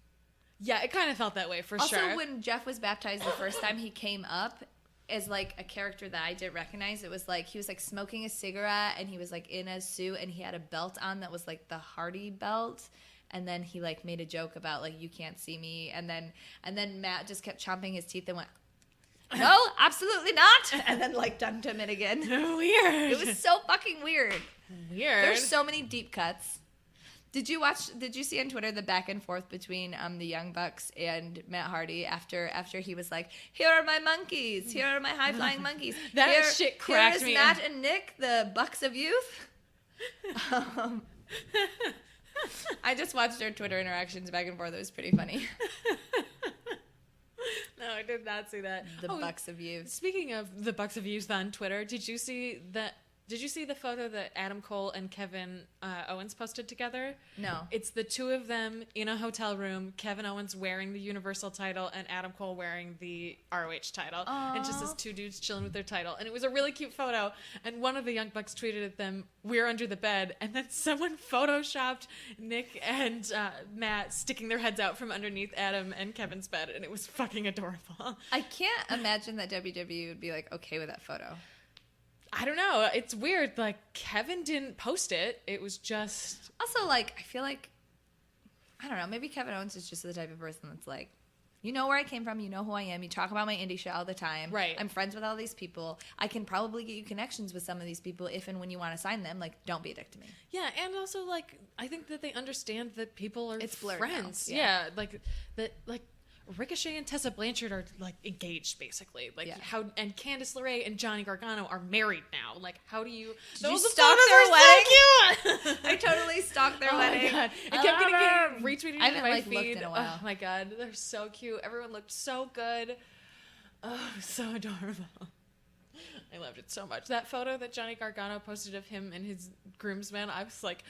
Yeah, it kind of felt that way for also, sure. Also, when Jeff was baptized the first time, he came up as like a character that I didn't recognize. It was like he was like smoking a cigarette and he was like in a suit and he had a belt on that was like the Hardy belt. And then he like made a joke about like, "You can't see me." And then Matt just kept chomping his teeth and went, "No, absolutely not." And then like dunked him in again. Weird. It was so fucking weird. Weird. There's so many deep cuts. Did you see on Twitter the back and forth between the Young Bucks and Matt Hardy after he was like, "Here are my monkeys. Here are my high flying monkeys." That shit cracked me. Here's Matt and Nick, the Bucks of Youth. I just watched their Twitter interactions back and forth. It was pretty funny. No, I did not see that. The Bucks of Youth. Speaking of the Bucks of Youth on Twitter, did you see the photo that Adam Cole and Kevin Owens posted together? No. It's the two of them in a hotel room, Kevin Owens wearing the Universal title and Adam Cole wearing the ROH title. Aww. And just as two dudes chilling with their title. And it was a really cute photo. And one of the Young Bucks tweeted at them, "We're under the bed." And then someone photoshopped Nick and Matt sticking their heads out from underneath Adam and Kevin's bed. And it was fucking adorable. I can't imagine that WWE would be like okay with that photo. I don't know. It's weird. Like, Kevin didn't post it. It was just... Also, like, I feel like... I don't know. Maybe Kevin Owens is just the type of person that's like, you know where I came from. You know who I am. You talk about my indie shit all the time. Right. I'm friends with all these people. I can probably get you connections with some of these people if and when you want to sign them. Like, don't be a dick to me. Yeah, and also, like, I think that they understand that people are friends. Yeah, like, that, like... Ricochet and Tessa Blanchard are like engaged basically. Like and Candice LeRae and Johnny Gargano are married now. Like how do you Did you stalk their wedding? So I totally stalked their wedding. God. It kept getting retweeted I in haven't my like feed. looked in a while. Oh my god, they're so cute. Everyone looked so good. Oh, so adorable. I loved it so much. That photo that Johnny Gargano posted of him and his groomsmen, I was like,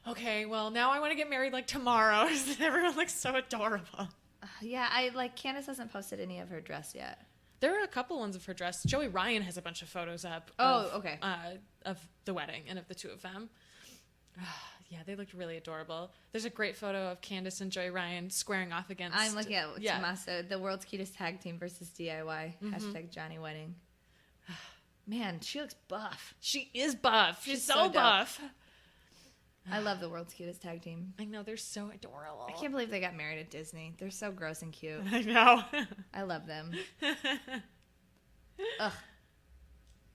okay, well now I want to get married like tomorrow. Everyone looks so adorable. Yeah, I like Candice hasn't posted any of her dress yet. There are a couple ones of her dress. Joey Ryan has a bunch of photos up. Okay. Of the wedding and of the two of them. Yeah, they looked really adorable. There's a great photo of Candice and Joey Ryan squaring off against... I'm looking at Tommaso, the world's cutest tag team versus DIY. Mm-hmm. Hashtag Johnny Wedding. Man, she looks buff. She is buff. She's so buff. I love the world's cutest tag team. I know, they're so adorable. I can't believe they got married at Disney. They're so gross and cute. I know. I love them. Ugh.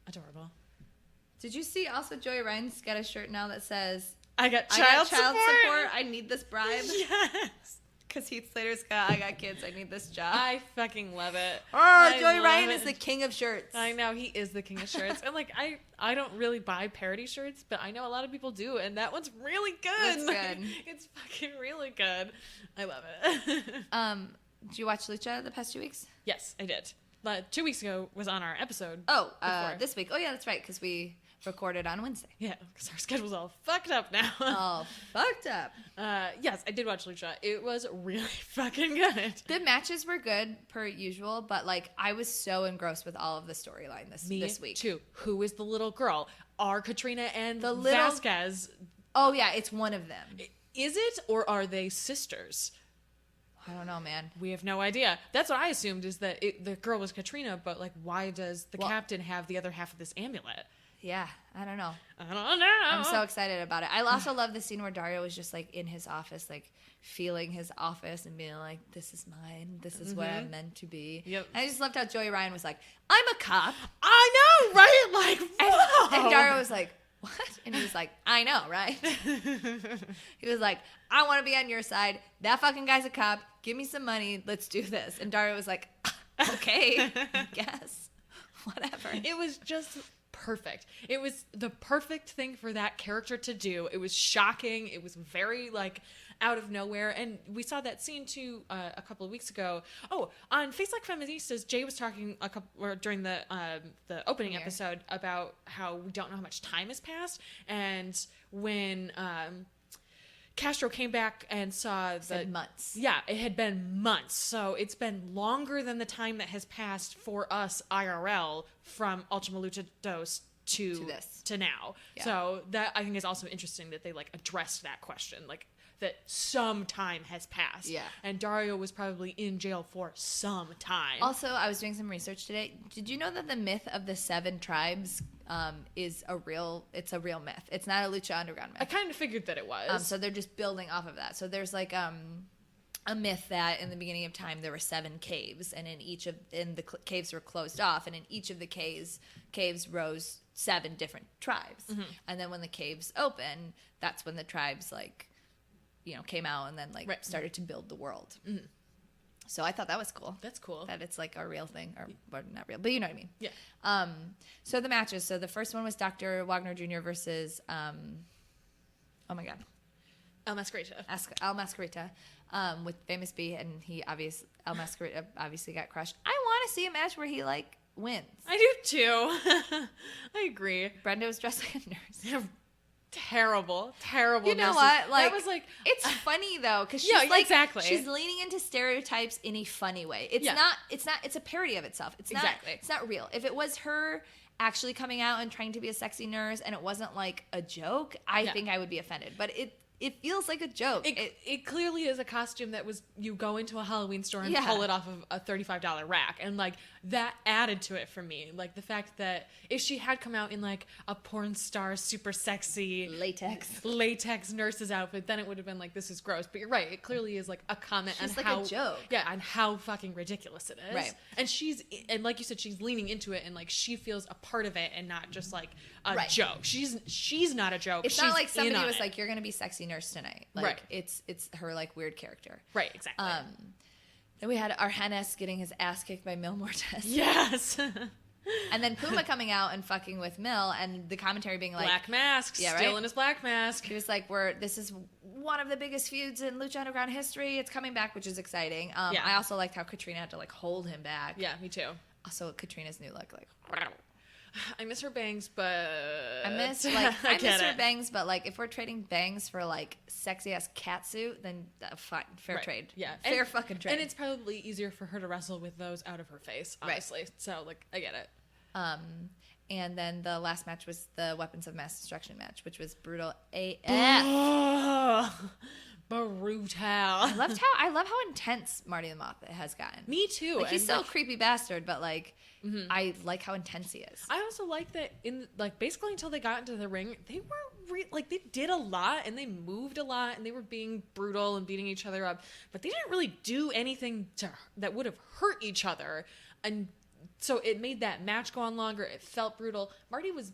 Adorable. Did you see also Joey Ryan's got a shirt now that says, I got child support. I need this bribe. Yes. Because Heath Slater's I got kids. I need this job. I fucking love it. Joey Ryan is the king of shirts. I know, he is the king of shirts. And like, I don't really buy parody shirts, but I know a lot of people do, and that one's really good. It's good. It's fucking really good. I love it. Did you watch Lucha the past 2 weeks? Yes, I did. 2 weeks ago was on our episode. This week. Oh yeah, that's right, because we recorded on Wednesday. Yeah, because our schedule's all fucked up now. All fucked up. Yes, I did watch Lucha. It was really fucking good. The matches were good per usual, but like I was so engrossed with all of the storyline this week. Me too. Who is the little girl? Are Katrina and the little Vasquez? Oh yeah, it's one of them. Is it, or are they sisters? I don't know, man. We have no idea. That's what I assumed, is that the girl was Katrina, but like, why does the captain have the other half of this amulet? Yeah, I don't know. I don't know. I'm so excited about it. I also love the scene where Dario was just like in his office, like feeling his office and being like, "This is mine. This is where I'm meant to be." Yep. And I just loved how Joey Ryan was like, "I'm a cop." I know, right? Like, whoa. And Dario was like, "What?" And he was like, "I know, right?" He was like, "I want to be on your side. That fucking guy's a cop. Give me some money. Let's do this." And Dario was like, "Okay, I guess. Whatever." It was just perfect. It was the perfect thing for that character to do. It was shocking. It was very like out of nowhere. And we saw that scene too a couple of weeks ago. Oh, on Face Like Feministas, Jay was talking during the opening episode about how we don't know how much time has passed. And when Castro came back and saw months. Yeah, it had been months. So it's been longer than the time that has passed for us IRL from Ultima Lucha Dos to now. Yeah. So that I think is also interesting that they like addressed that question, like that some time has passed. Yeah. And Dario was probably in jail for some time. Also, I was doing some research today. Did you know that the myth of the 7 tribes is a real myth? It's not a Lucha Underground myth. I kind of figured that it was. So they're just building off of that. So there's like a myth that in the beginning of time there were 7 caves, and the caves were closed off, and in each of the caves rose 7 different tribes. Mm-hmm. And then when the caves open, that's when the tribes like, you know, came out and then like started to build the world. Mm-hmm. So I thought that was cool. That's cool. That it's like a real thing, or not real, but you know what I mean. Yeah. So the matches. So the first one was Dr. Wagner Jr. versus, oh my God, El Mascarita. El Mascarita, with Famous B, and El Mascarita obviously got crushed. I want to see a match where he like wins. I do too. I agree. Brenda was dressed like a nurse. Terrible. You know what? Like, that was like, it's funny though, because she's she's leaning into stereotypes in a funny way. It's a parody of itself. It's not real. If it was her actually coming out and trying to be a sexy nurse and it wasn't like a joke, I think I would be offended. But it feels like a joke. It clearly is a costume that was, you go into a Halloween store and pull it off of a $35 rack. And like that added to it for me. Like the fact that if she had come out in like a porn star, super sexy latex nurse's outfit, then it would have been like, this is gross. But you're right. It clearly is like a comment on like how, a joke. Yeah. On how fucking ridiculous it is. Right. And like you said, she's leaning into it and like she feels a part of it and not just like a joke. She's not a joke. It's not like somebody was like, you're going to be sexy nurse tonight. Like it's her like weird character. Right, exactly. Then we had Argenis getting his ass kicked by Mil Mortes. Yes. And then Puma coming out and fucking with Mil, and the commentary being like, black mask, still in his black mask. He was like, this is one of the biggest feuds in Lucha Underground history. It's coming back, which is exciting. I also liked how Katrina had to like hold him back. Yeah, me too. Also, Katrina's new look, like. I miss her bangs, but I miss her bangs, but like if we're trading bangs for like sexy ass catsuit, then fine, fair trade. Yeah, fair fucking trade. And it's probably easier for her to wrestle with those out of her face, honestly. Right. So like I get it. And then the last match was the Weapons of Mass Destruction match, which was brutal AF. Brutal. I love how intense Marty the Moth has gotten. Me too. Like, he's still a creepy bastard, but like I like how intense he is. I also like that in like basically until they got into the ring, they weren't like they did a lot and they moved a lot and they were being brutal and beating each other up, but they didn't really do anything that would have hurt each other, and so it made that match go on longer. It felt brutal. Marty was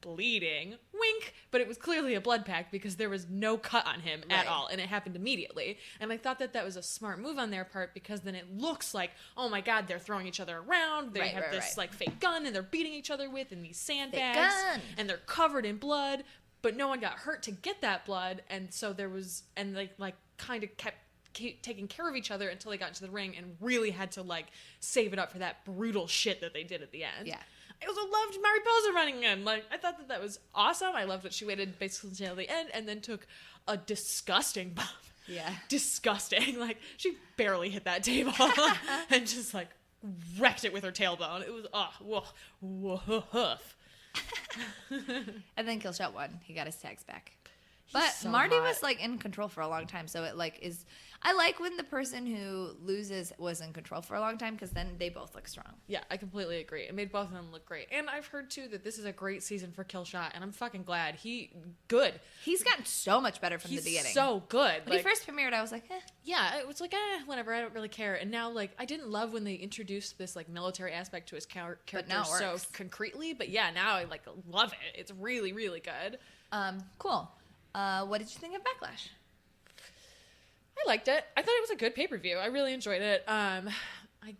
bleeding. Wink. But it was clearly a blood pack because there was no cut on him at all. And it happened immediately. And I thought that was a smart move on their part because then it looks like, oh my God, they're throwing each other around. They have this like fake gun and they're beating each other with in these sandbags. And they're covered in blood. But no one got hurt to get that blood. And so there was, and they like kind of kept taking care of each other until they got into the ring and really had to like save it up for that brutal shit that they did at the end. Yeah. I also loved Mariposa running in. Like, I thought that was awesome. I loved that she waited basically until the end and then took a disgusting bump. Yeah. Disgusting. Like, she barely hit that table and just like wrecked it with her tailbone. It was, woof. And then Killshot won. He got his tags back. But so Marty hot. was like in control for a long time, so it like is. I like when the person who loses was in control for a long time because then they both look strong. Yeah, I completely agree. It made both of them look great, and I've heard too that this is a great season for Killshot, and I'm fucking glad. Good. He's gotten so much better from the beginning. So good. When he first premiered, I was like, Yeah, it was like, whatever. I don't really care. And now, like, I didn't love when they introduced this like military aspect to his character now it so works. concretely. But yeah, now I like love it. It's really, really good. Cool. What did you think of Backlash? I liked it. I thought it was a good pay-per-view. I really enjoyed it. I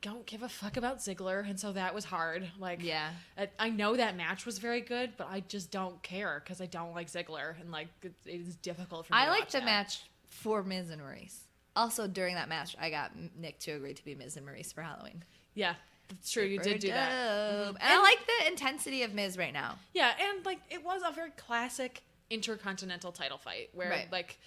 don't give a fuck about Ziggler, and so that was hard. Like, Yeah. I know that match was very good, but I just don't care because I don't like Ziggler, and like it is difficult for me. I to liked watch the that. match for Miz and Maurice. Also, during that match, I got Nick to agree to be Miz and Maurice for Halloween. Yeah, that's true. You did do that. Mm-hmm. And I like the intensity of Miz right now. Yeah, and like it was a very classic intercontinental title fight where like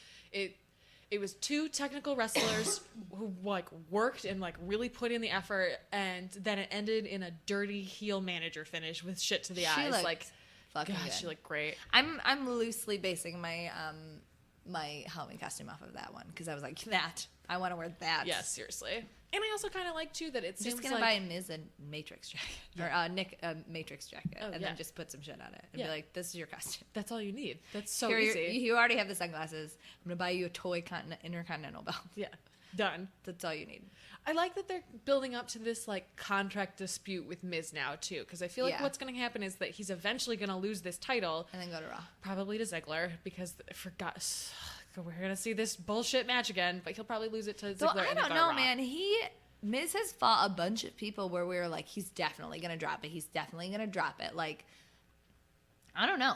it was two technical wrestlers who like worked and like really put in the effort, and then it ended in a dirty heel manager finish with shit to the eyes. Like, fucking God, good. she looked great. I'm loosely basing my my Halloween costume off of that one because I was like, I want to wear that. Yeah, seriously. And I also kind of like too that it I'm seems just gonna like buy Miz a Matrix jacket or Nick a Matrix jacket, and then just put some shit on it and be like, "This is your costume." that's all you need. That's so Here, easy. you already have the sunglasses. I'm gonna buy you a toy intercontinental belt. Yeah, done. That's all you need. I like that they're building up to this like contract dispute with Miz now too, because I feel like what's going to happen is that he's eventually going to lose this title And then go to Raw. probably to Ziggler, because we're going to see this bullshit match again, but he'll probably lose it to Ziggler. So I and then don't go to know, Raw. man. Miz has fought a bunch of people where we were like, he's definitely gonna drop it. He's definitely gonna drop it. Like, I don't know.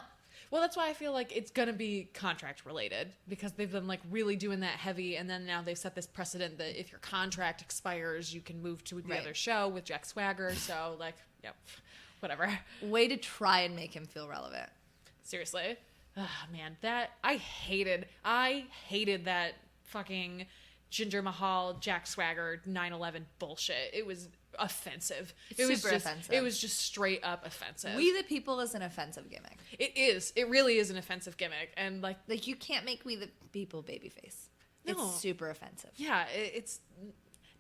Well, that's why I feel like it's going to be contract related, because they've been like really doing that heavy, and then now they've set this precedent that if your contract expires, you can move to the other show with Jack Swagger. So like, whatever. Way to try and make him feel relevant. Seriously. Oh, man, that I hated that fucking Jinder Mahal, Jack Swagger 9/11 bullshit. It was offensive. It was super just offensive. It was just straight up offensive. We the People is an offensive gimmick. It is. It really is an offensive gimmick, and like you can't make We the People babyface. No. It's super offensive. yeah, it's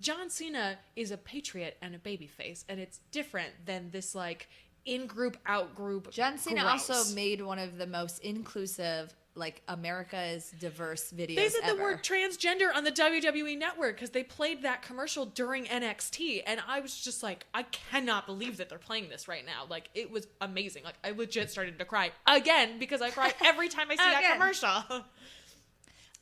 John Cena is a patriot and a babyface, and it's different than this like in-group, out-group. John Cena gross. also made one of the most inclusive, like, America's diverse videos They said ever. the word transgender on the WWE network because they played that commercial during NXT, and I was just like, I cannot believe that they're playing this right now. Like, it was amazing. Like, I legit started to cry again because I cry every time I see that commercial.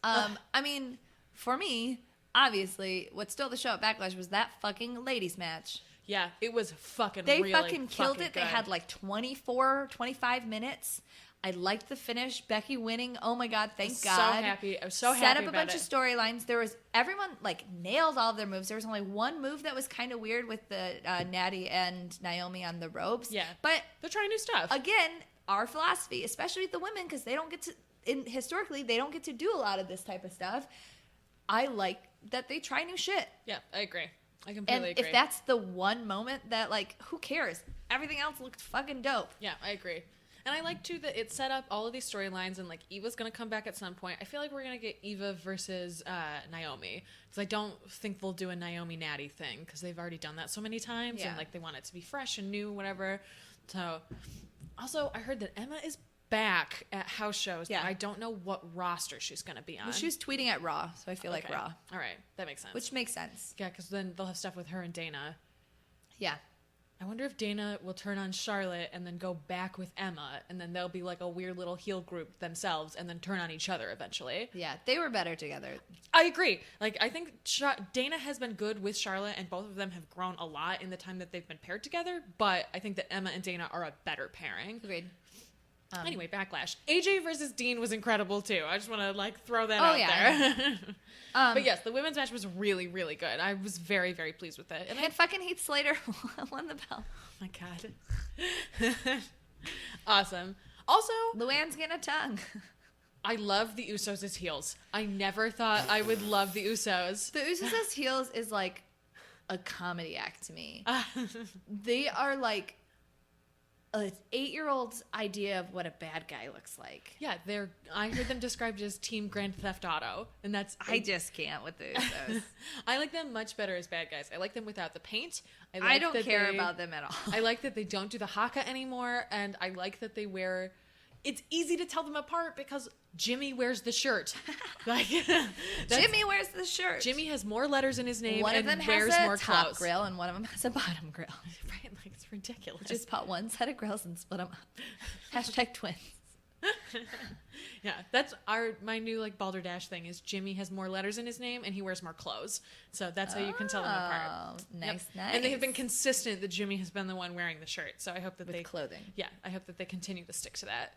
I mean, for me, obviously, what stole the show at Backlash was that fucking ladies match. Yeah, it was fucking They really fucking killed fucking it. They good. had like 25 minutes. I liked the finish. Becky winning. Oh my God, thank God. So happy. I was so happy Set up a about bunch it. of storylines. There was, everyone like nailed all of their moves. There was only one move that was kind of weird with the Natty and Naomi on the ropes. Yeah. But They're trying new stuff. again, our philosophy, especially with the women, because they don't get to, historically, they don't get to do a lot of this type of stuff. I like that they try new shit. Yeah, I agree. I And completely agree. if that's the one moment that, like, who cares? Everything else looked fucking dope. Yeah, I agree. And I like, too, that it set up all of these storylines, and, like, Eva's going to come back at some point. I feel like we're going to get Eva versus Naomi, because I don't think they'll do a Naomi-Natty thing, because they've already done that so many times, Yeah. and, like, they want it to be fresh and new, whatever. So, also, I heard that Emma is back at house shows. Yeah. I don't know what roster she's going to be on. Well, she was tweeting at Raw, so I feel like Okay. Raw. All right, that makes sense. Which makes sense. Yeah, because then they'll have stuff with her and Dana. Yeah. I wonder if Dana will turn on Charlotte and then go back with Emma, and then they'll be like a weird little heel group themselves and then turn on each other eventually. Yeah, they were better together. I agree. Like, I think Dana has been good with Charlotte, and both of them have grown a lot in the time that they've been paired together, but I think that Emma and Dana are a better pairing. Agreed. Anyway, Backlash. AJ versus Dean was incredible, too. I just want to, like, throw that out there. But yes, the women's match was really, really good. I was very, very pleased with it. And I fucking Heath Slater won the belt. Oh my God. Awesome. Also, Luann's getting a tongue. I love the Usos as heels. I never thought I would love the Usos. The Usos as heels is like a comedy act to me. They are like an 8-year-old's idea of what a bad guy looks like. Yeah, I heard them described as Team Grand Theft Auto, and that's I just can't with the Usos. I like them much better as bad guys. I like them without the paint. I don't care about them at all. I like that they don't do the haka anymore, and I like that they wear. It's easy to tell them apart because Jimmy wears the shirt. Like Jimmy wears the shirt. Jimmy has more letters in his name one and of them wears has a more top clothes. grill and one of them has a bottom grill. Right? Like, it's ridiculous. Just bought one set of grills and split them up. Hashtag twins. Yeah, that's my new like balderdash thing is Jimmy has more letters in his name and he wears more clothes. So that's how you can tell them apart. Nice. And they have been consistent that Jimmy has been the one wearing the shirt. So I hope that With clothing. Yeah, I hope that they continue to stick to that.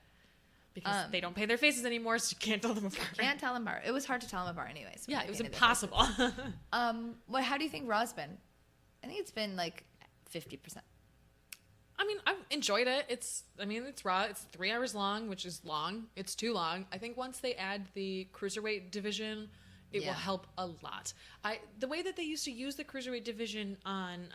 Because they don't pay their faces anymore, so you can't tell them apart. Can't tell them apart. It was hard to tell them apart anyways. Yeah, it was impossible. Well, how do you think Raw's been? I think it's been like 50%. I mean, I've enjoyed it. It's Raw. It's 3 hours long, which is long. It's too long. I think once they add the Cruiserweight division, it will help a lot. The way that they used to use the Cruiserweight division on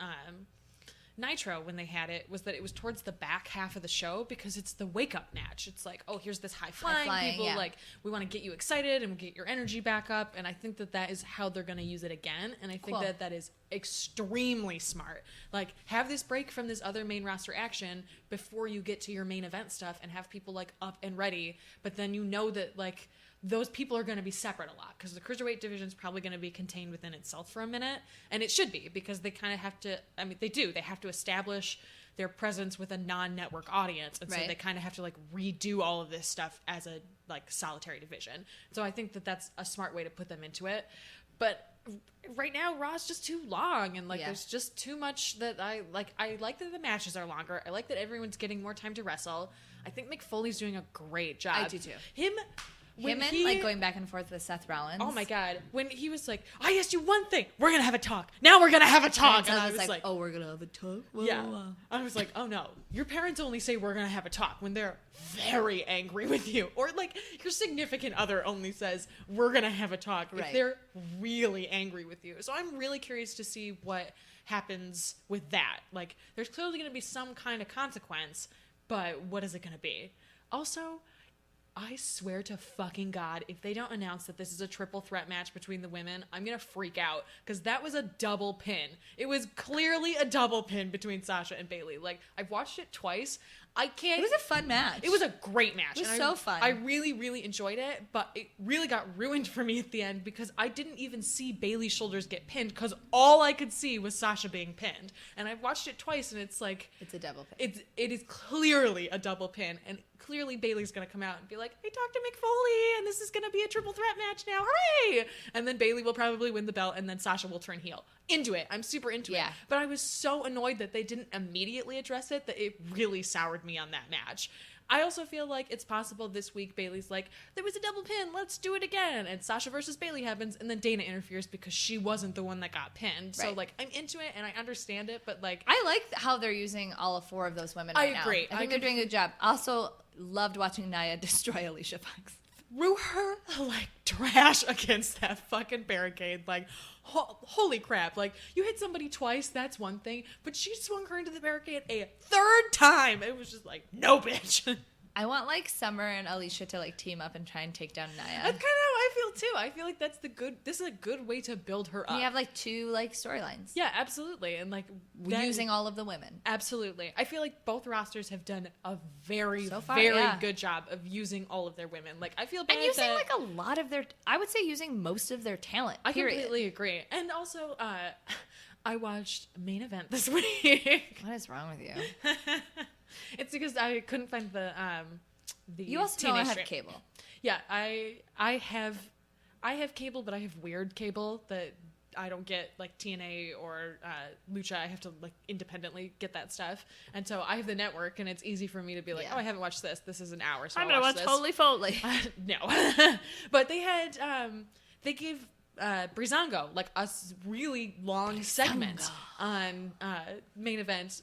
Nitro when they had it was that it was towards the back half of the show because it's the wake up match. It's like, oh, here's this high flying people. Yeah. Like, we want to get you excited and get your energy back up. And I think that is how they're going to use it again. And I think that is extremely smart. Like, have this break from this other main roster action before you get to your main event stuff and have people like up and ready. But then you know that like those people are going to be separate a lot because the Cruiserweight division is probably going to be contained within itself for a minute. And it should be because they kind of have to, they have to establish their presence with a non-network audience. And so they kind of have to like redo all of this stuff as a like solitary division. So I think that that's a smart way to put them into it. But right now, Raw's just too long and like there's just too much that I like that the matches are longer. I like that everyone's getting more time to wrestle. I think Mick Foley's doing a great job. I do too. Him and like going back and forth with Seth Rollins. Oh my God. When he was like, I asked you one thing. We're going to have a talk. Now we're going to have a talk. And I was like, oh, we're going to have a talk? Whoa, yeah. Whoa. I was like, oh no. Your parents only say we're going to have a talk when they're very angry with you. Or like your significant other only says we're going to have a talk if they're really angry with you. So I'm really curious to see what happens with that. Like there's clearly going to be some kind of consequence, but what is it going to be? Also, I swear to fucking God, if they don't announce that this is a triple threat match between the women, I'm going to freak out because that was a double pin. It was clearly a double pin between Sasha and Bayley. Like, I've watched it twice. I can't. It was a fun match. It was a great match. It was so fun. I really, really enjoyed it, but it really got ruined for me at the end because I didn't even see Bayley's shoulders get pinned because all I could see was Sasha being pinned. And I've watched it twice and it's like... It's a double pin. It is clearly a double pin. And clearly Bayley's going to come out and be like, I talked to Mick Foley and this is going to be a triple threat match now. Hooray! And then Bayley will probably win the belt and then Sasha will turn heel. Into it. I'm super into it. But I was so annoyed that they didn't immediately address it that it really soured me on that match. I also feel like it's possible this week Bayley's like, there was a double pin, let's do it again. And Sasha versus Bayley happens and then Dana interferes because she wasn't the one that got pinned. So like, I'm into it and I understand it, but like... I like how they're using all 4 of those women right now. I agree. I think they're doing a good job. Also, loved watching Nia destroy Alicia Fox. Threw her like trash against that fucking barricade. Like, holy crap. Like, you hit somebody twice, that's one thing. But she swung her into the barricade a 3rd time. It was just like, no, bitch. I want like Summer and Alicia to like team up and try and take down Nia. That's kind of how I feel too. I feel like this is a good way to build her up. You have like 2 like storylines. Yeah, absolutely. And like using all of the women. Absolutely. I feel like both rosters have done a very good job of using all of their women. Like I feel bad and using like a lot of their, I would say using most of their talent. I completely agree. And also I watched Main Event this week. What is wrong with you? It's because I couldn't find the You also TNA don't have stream. cable. Yeah, I have cable, but I have weird cable that I don't get like TNA or Lucha. I have to like independently get that stuff, and so I have the network, and it's easy for me to be like, oh, I haven't watched this. This is an hour, so I'm I'll gonna watch watch this. Holy Foley. No, but they had they gave Breezango like a really long segment on Main Event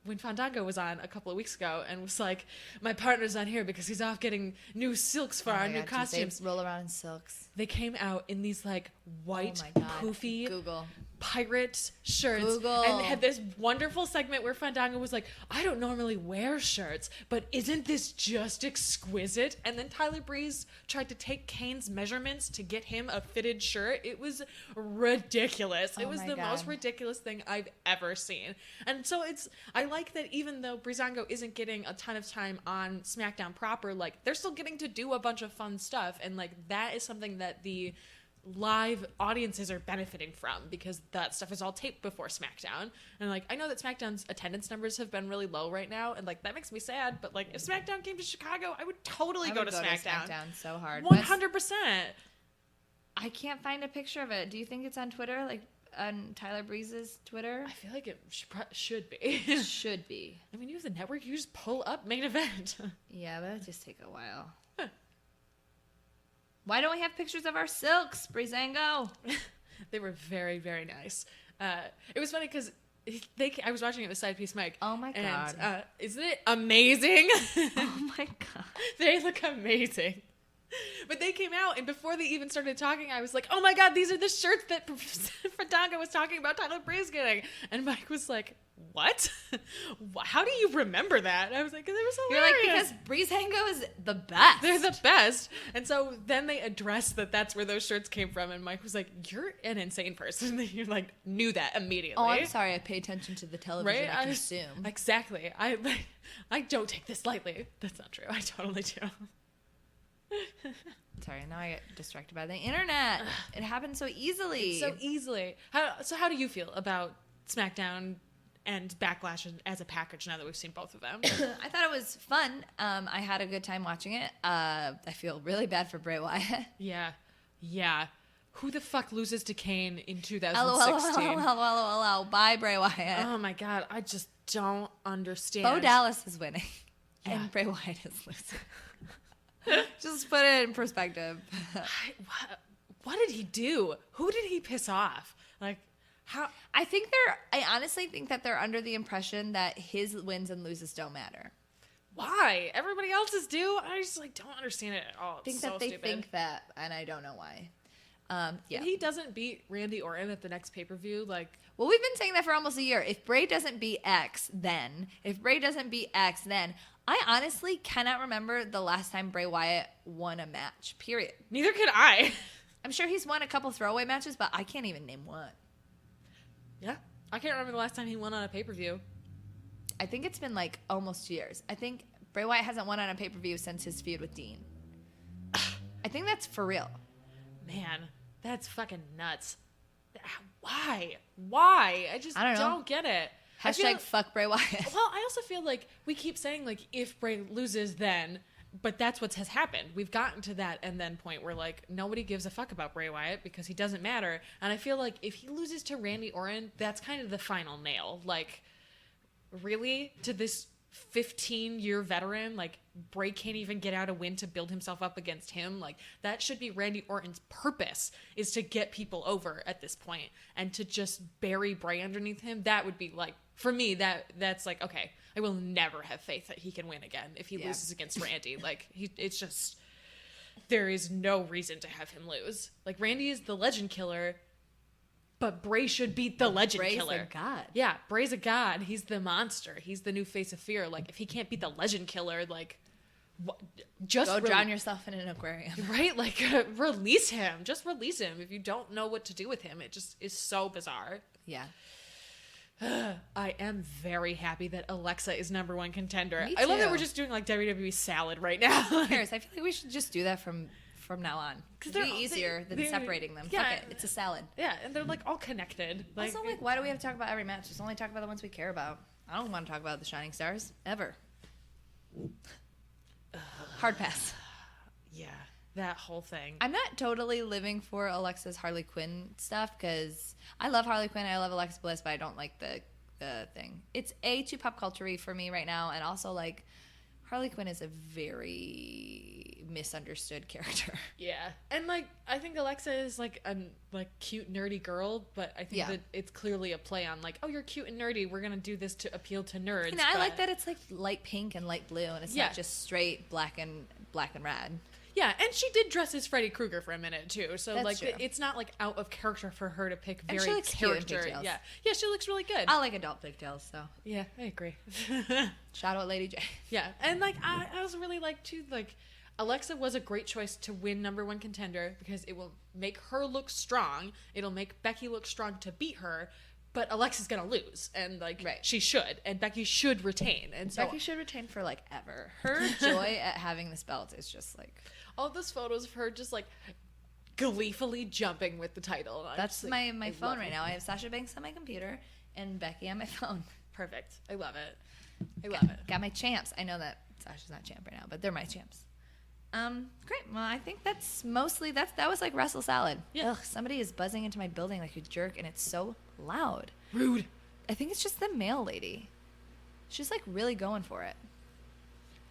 when Fandango was on a couple of weeks ago, and was like, my partner's not here because he's off getting new silks for our new costumes. They roll around in silks. They came out in these like white poofy Google pirate shirts, Google. and they had this wonderful segment where Fandango was like, I don't normally wear shirts, but isn't this just exquisite? And then Tyler Breeze tried to take Kane's measurements to get him a fitted shirt. It was ridiculous. It was the most ridiculous thing I've ever seen. And so I like that even though Breezango isn't getting a ton of time on SmackDown proper, like they're still getting to do a bunch of fun stuff, and like that is something that the live audiences are benefiting from, because that stuff is all taped before SmackDown. And like I know that SmackDown's attendance numbers have been really low right now, and like that makes me sad, but like if SmackDown came to Chicago, I would totally go to SmackDown so hard. 100%. I can't find a picture of it. Do you think it's on Twitter, like on Tyler Breeze's Twitter? I feel like it should be. Should be. I mean, you have the network, you just pull up Main Event. Yeah, but it'll just take a while. Why don't we have pictures of our silks, Breezango? They were very, very nice. It was funny because I was watching it with Side Piece Mike. Oh my God. And, isn't it amazing? Oh my God. They look amazing. But they came out, and before they even started talking, I was like, oh my God, these are the shirts that Fandango was talking about Tyler Breeze getting. And Mike was like, what? How do you remember that? And I was like, it was hilarious. You're like, because Breezango is the best. They're the best. And so then they addressed that that's where those shirts came from, and Mike was like, you're an insane person. You like knew that immediately. Oh, I'm sorry. I pay attention to the television I consume. Exactly. I don't take this lightly. That's not true. I totally do. Sorry, now I get distracted by the internet. It happens so easily. So easily. How do you feel about SmackDown and Backlash as a package now that we've seen both of them? I thought it was fun. I had a good time watching it. I feel really bad for Bray Wyatt. Yeah. Who the fuck loses to Kane in 2016? LOL. Bye, Bray Wyatt. Oh my God, I just don't understand. Bo Dallas is winning, and Bray Wyatt is losing. Just put it in perspective. What did he do? Who did he piss off? Like, how? I honestly think that they're under the impression that his wins and loses don't matter. Why? Everybody else's do? I just like don't understand it at all. I think that they think that, and I don't know why. Yeah. If he doesn't beat Randy Orton at the next pay-per-view, like... Well, we've been saying that for almost a year. If Bray doesn't beat X, then. I honestly cannot remember the last time Bray Wyatt won a match, period. Neither could I. I'm sure he's won a couple throwaway matches, but I can't even name one. Yeah. I can't remember the last time he won on a pay-per-view. I think it's been like almost 2 years. I think Bray Wyatt hasn't won on a pay-per-view since his feud with Dean. I think that's for real. Man, that's fucking nuts. Why? I just don't get it. Hashtag fuck Bray Wyatt. Well, I also feel like we keep saying, like, if Bray loses, then... But that's what has happened. We've gotten to that and then point where, like, nobody gives a fuck about Bray Wyatt because he doesn't matter. And I feel like if he loses to Randy Orton, that's kind of the final nail. Like, really? To this 15-year veteran? Like, Bray can't even get out a win to build himself up against him? Like, that should be Randy Orton's purpose, is to get people over at this point. And to just bury Bray underneath him, that would be, like, for me, that's like, okay, I will never have faith that he can win again if he loses against Randy. Like, it's just, there is no reason to have him lose. Like, Randy is the legend killer, but Bray should beat the legend killer. Bray's a god. Yeah, Bray's a god. He's the monster. He's the new face of fear. Like, if he can't beat the legend killer, like, just go drown yourself in an aquarium. Right? Like, release him. Just release him. If you don't know what to do with him, it just is so bizarre. Yeah. I am very happy that Alexa is number one contender. Me I love that too. we're just doing like WWE salad right now. Who cares? I feel like we should just do that from from now on. It'd they're be easier than separating them. Yeah. Fuck it. It's a salad. Yeah, and they're like all connected. Like, Also, like, why do we have to talk about every match? Just only talk about the ones we care about. I don't want to talk about the Shining Stars ever. Hard pass. Yeah, that whole thing. I'm not totally living for Alexa's Harley Quinn stuff because I love Harley Quinn. I love Alexa Bliss, but I don't like the thing. It's too pop culture-y for me right now, and also like Harley Quinn is a very misunderstood character. Yeah, and like I think Alexa is like a cute nerdy girl, but I think that it's clearly a play on like, oh, you're cute and nerdy. We're gonna do this to appeal to nerds. You know, I like that it's like light pink and light blue, and it's not just straight black and rad. Yeah, and she did dress as Freddy Krueger for a minute too, so That's like true. it's not like out of character for her to pick And very she looks cute in character. pigtails. Yeah, she looks really good. I like adult pigtails, so Yeah, I agree. shout out Lady J. Yeah, and like I also really like too, like Alexa was a great choice to win #1 contender because it will make her look strong. It'll make Becky look strong to beat her, but Alexa's gonna lose, and like she should, and Becky should retain. And so Becky should retain for like ever. Her joy at having this belt is just like all those photos of her just like gleefully jumping with the title. That's my phone right now. I have Sasha Banks on my computer and Becky on my phone. Perfect. I love it. I love it. Got my champs. I know that Sasha's not champ right now, but they're my champs. Great. Well, I think that's mostly that was like Wrestle Salad. Yeah. Ugh, somebody is buzzing into my building like a jerk, and it's so loud. Rude. I think it's just the mail lady. She's like really going for it.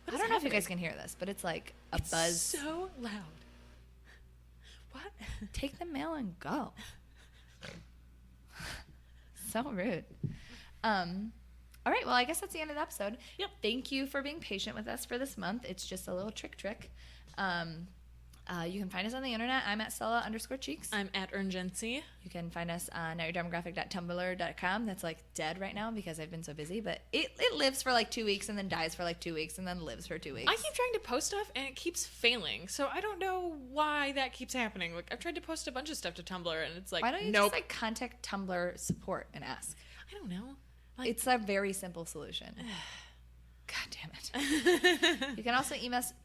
I don't know if you guys can hear this, but it's like a buzz. So loud. What? Take the mail and go. So rude. All right, well, I guess that's the end of the episode. Yep. Thank you for being patient with us for this month. It's just a little trick. You can find us on the internet. I'm at Stella_Cheeks. I'm at Erngency. You can find us on nowyourdemographic.tumblr.com. That's like dead right now because I've been so busy, but it lives for like 2 weeks and then dies for like 2 weeks and then lives for 2 weeks. I keep trying to post stuff and it keeps failing, so I don't know why that keeps happening. Like I've tried to post a bunch of stuff to Tumblr and it's like, why don't you nope. just like contact Tumblr support and ask? I don't know. Like, It's a very simple solution. God damn it. You can also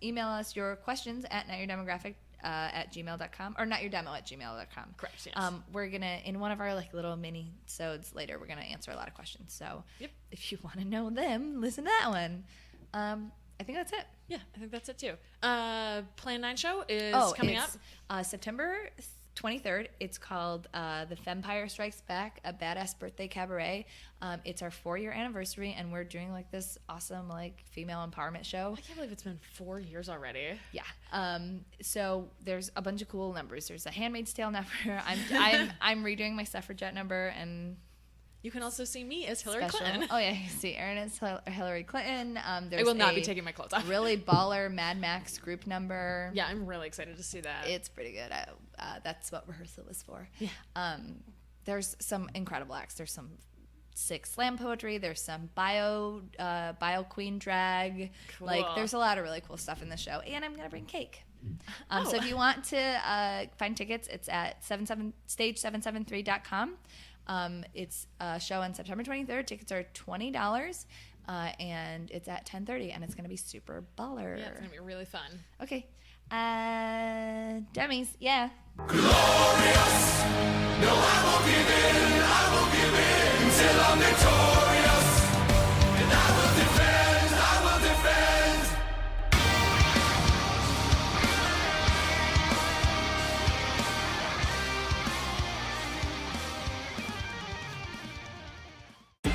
email us your questions at notyourdemographic at gmail.com or notyourdemo@gmail.com. Correct, yes. We're gonna, in one of our like little mini-sodes later, we're gonna answer a lot of questions. So if you want to know them, listen to that one. I think that's it. Yeah, I think that's it too. Plan 9 show is coming up. September 23rd. It's called The Fempire Strikes Back, a badass birthday cabaret. It's our 4-year anniversary, and we're doing like this awesome like female empowerment show. I can't believe it's been 4 years already. Yeah. So there's a bunch of cool numbers. There's a Handmaid's Tale number. I'm redoing my suffragette number, and you can also see me as Hillary Clinton. Oh yeah, you see Erin as Hillary Clinton. I will not be taking my clothes off. Really baller Mad Max group number. Yeah, I'm really excited to see that. It's pretty good. That's what rehearsal was for. Yeah. There's some incredible acts. There's some sick slam poetry. There's some bio queen drag. Cool. Like there's a lot of really cool stuff in the show. And I'm gonna bring cake. So if you want to find tickets, it's at stage773.com. It's a show on September 23rd. Tickets are $20, and it's at 10:30, and it's going to be super baller. Yeah, it's going to be really fun. Okay. Dummies, yeah. Glorious. No, I won't give in till I'm victorious. And I will defend, I will defend.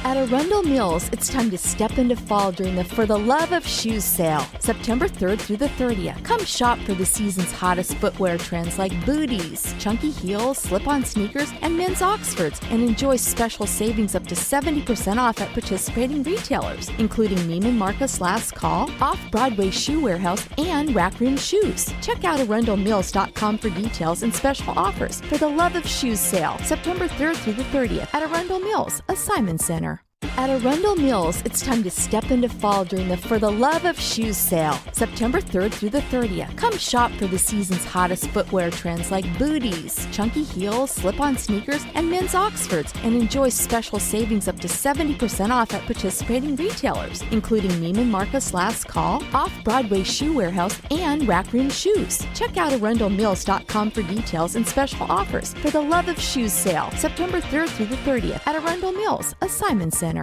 At Arundel Mills, it's time to step into fall during the For the Love of Shoes sale, September 3rd through the 30th. Come shop for the season's hottest footwear trends like booties, chunky heels, slip-on sneakers, and men's Oxfords, and enjoy special savings up to 70% off at participating retailers, including Neiman Marcus Last Call, Off-Broadway Shoe Warehouse, and Rack Room Shoes. Check out arundelmills.com for details and special offers for the Love of Shoes sale, September 3rd through the 30th at Arundel Mills, a Simon Center. At Arundel Mills, it's time to step into fall during the For the Love of Shoes sale, September 3rd through the 30th. Come shop for the season's hottest footwear trends like booties, chunky heels, slip-on sneakers, and men's Oxfords, and enjoy special savings up to 70% off at participating retailers, including Neiman Marcus Last Call, Off-Broadway Shoe Warehouse, and Rack Room Shoes. Check out arundelmills.com for details and special offers for the Love of Shoes sale, September 3rd through the 30th at Arundel Mills, a Simon Center.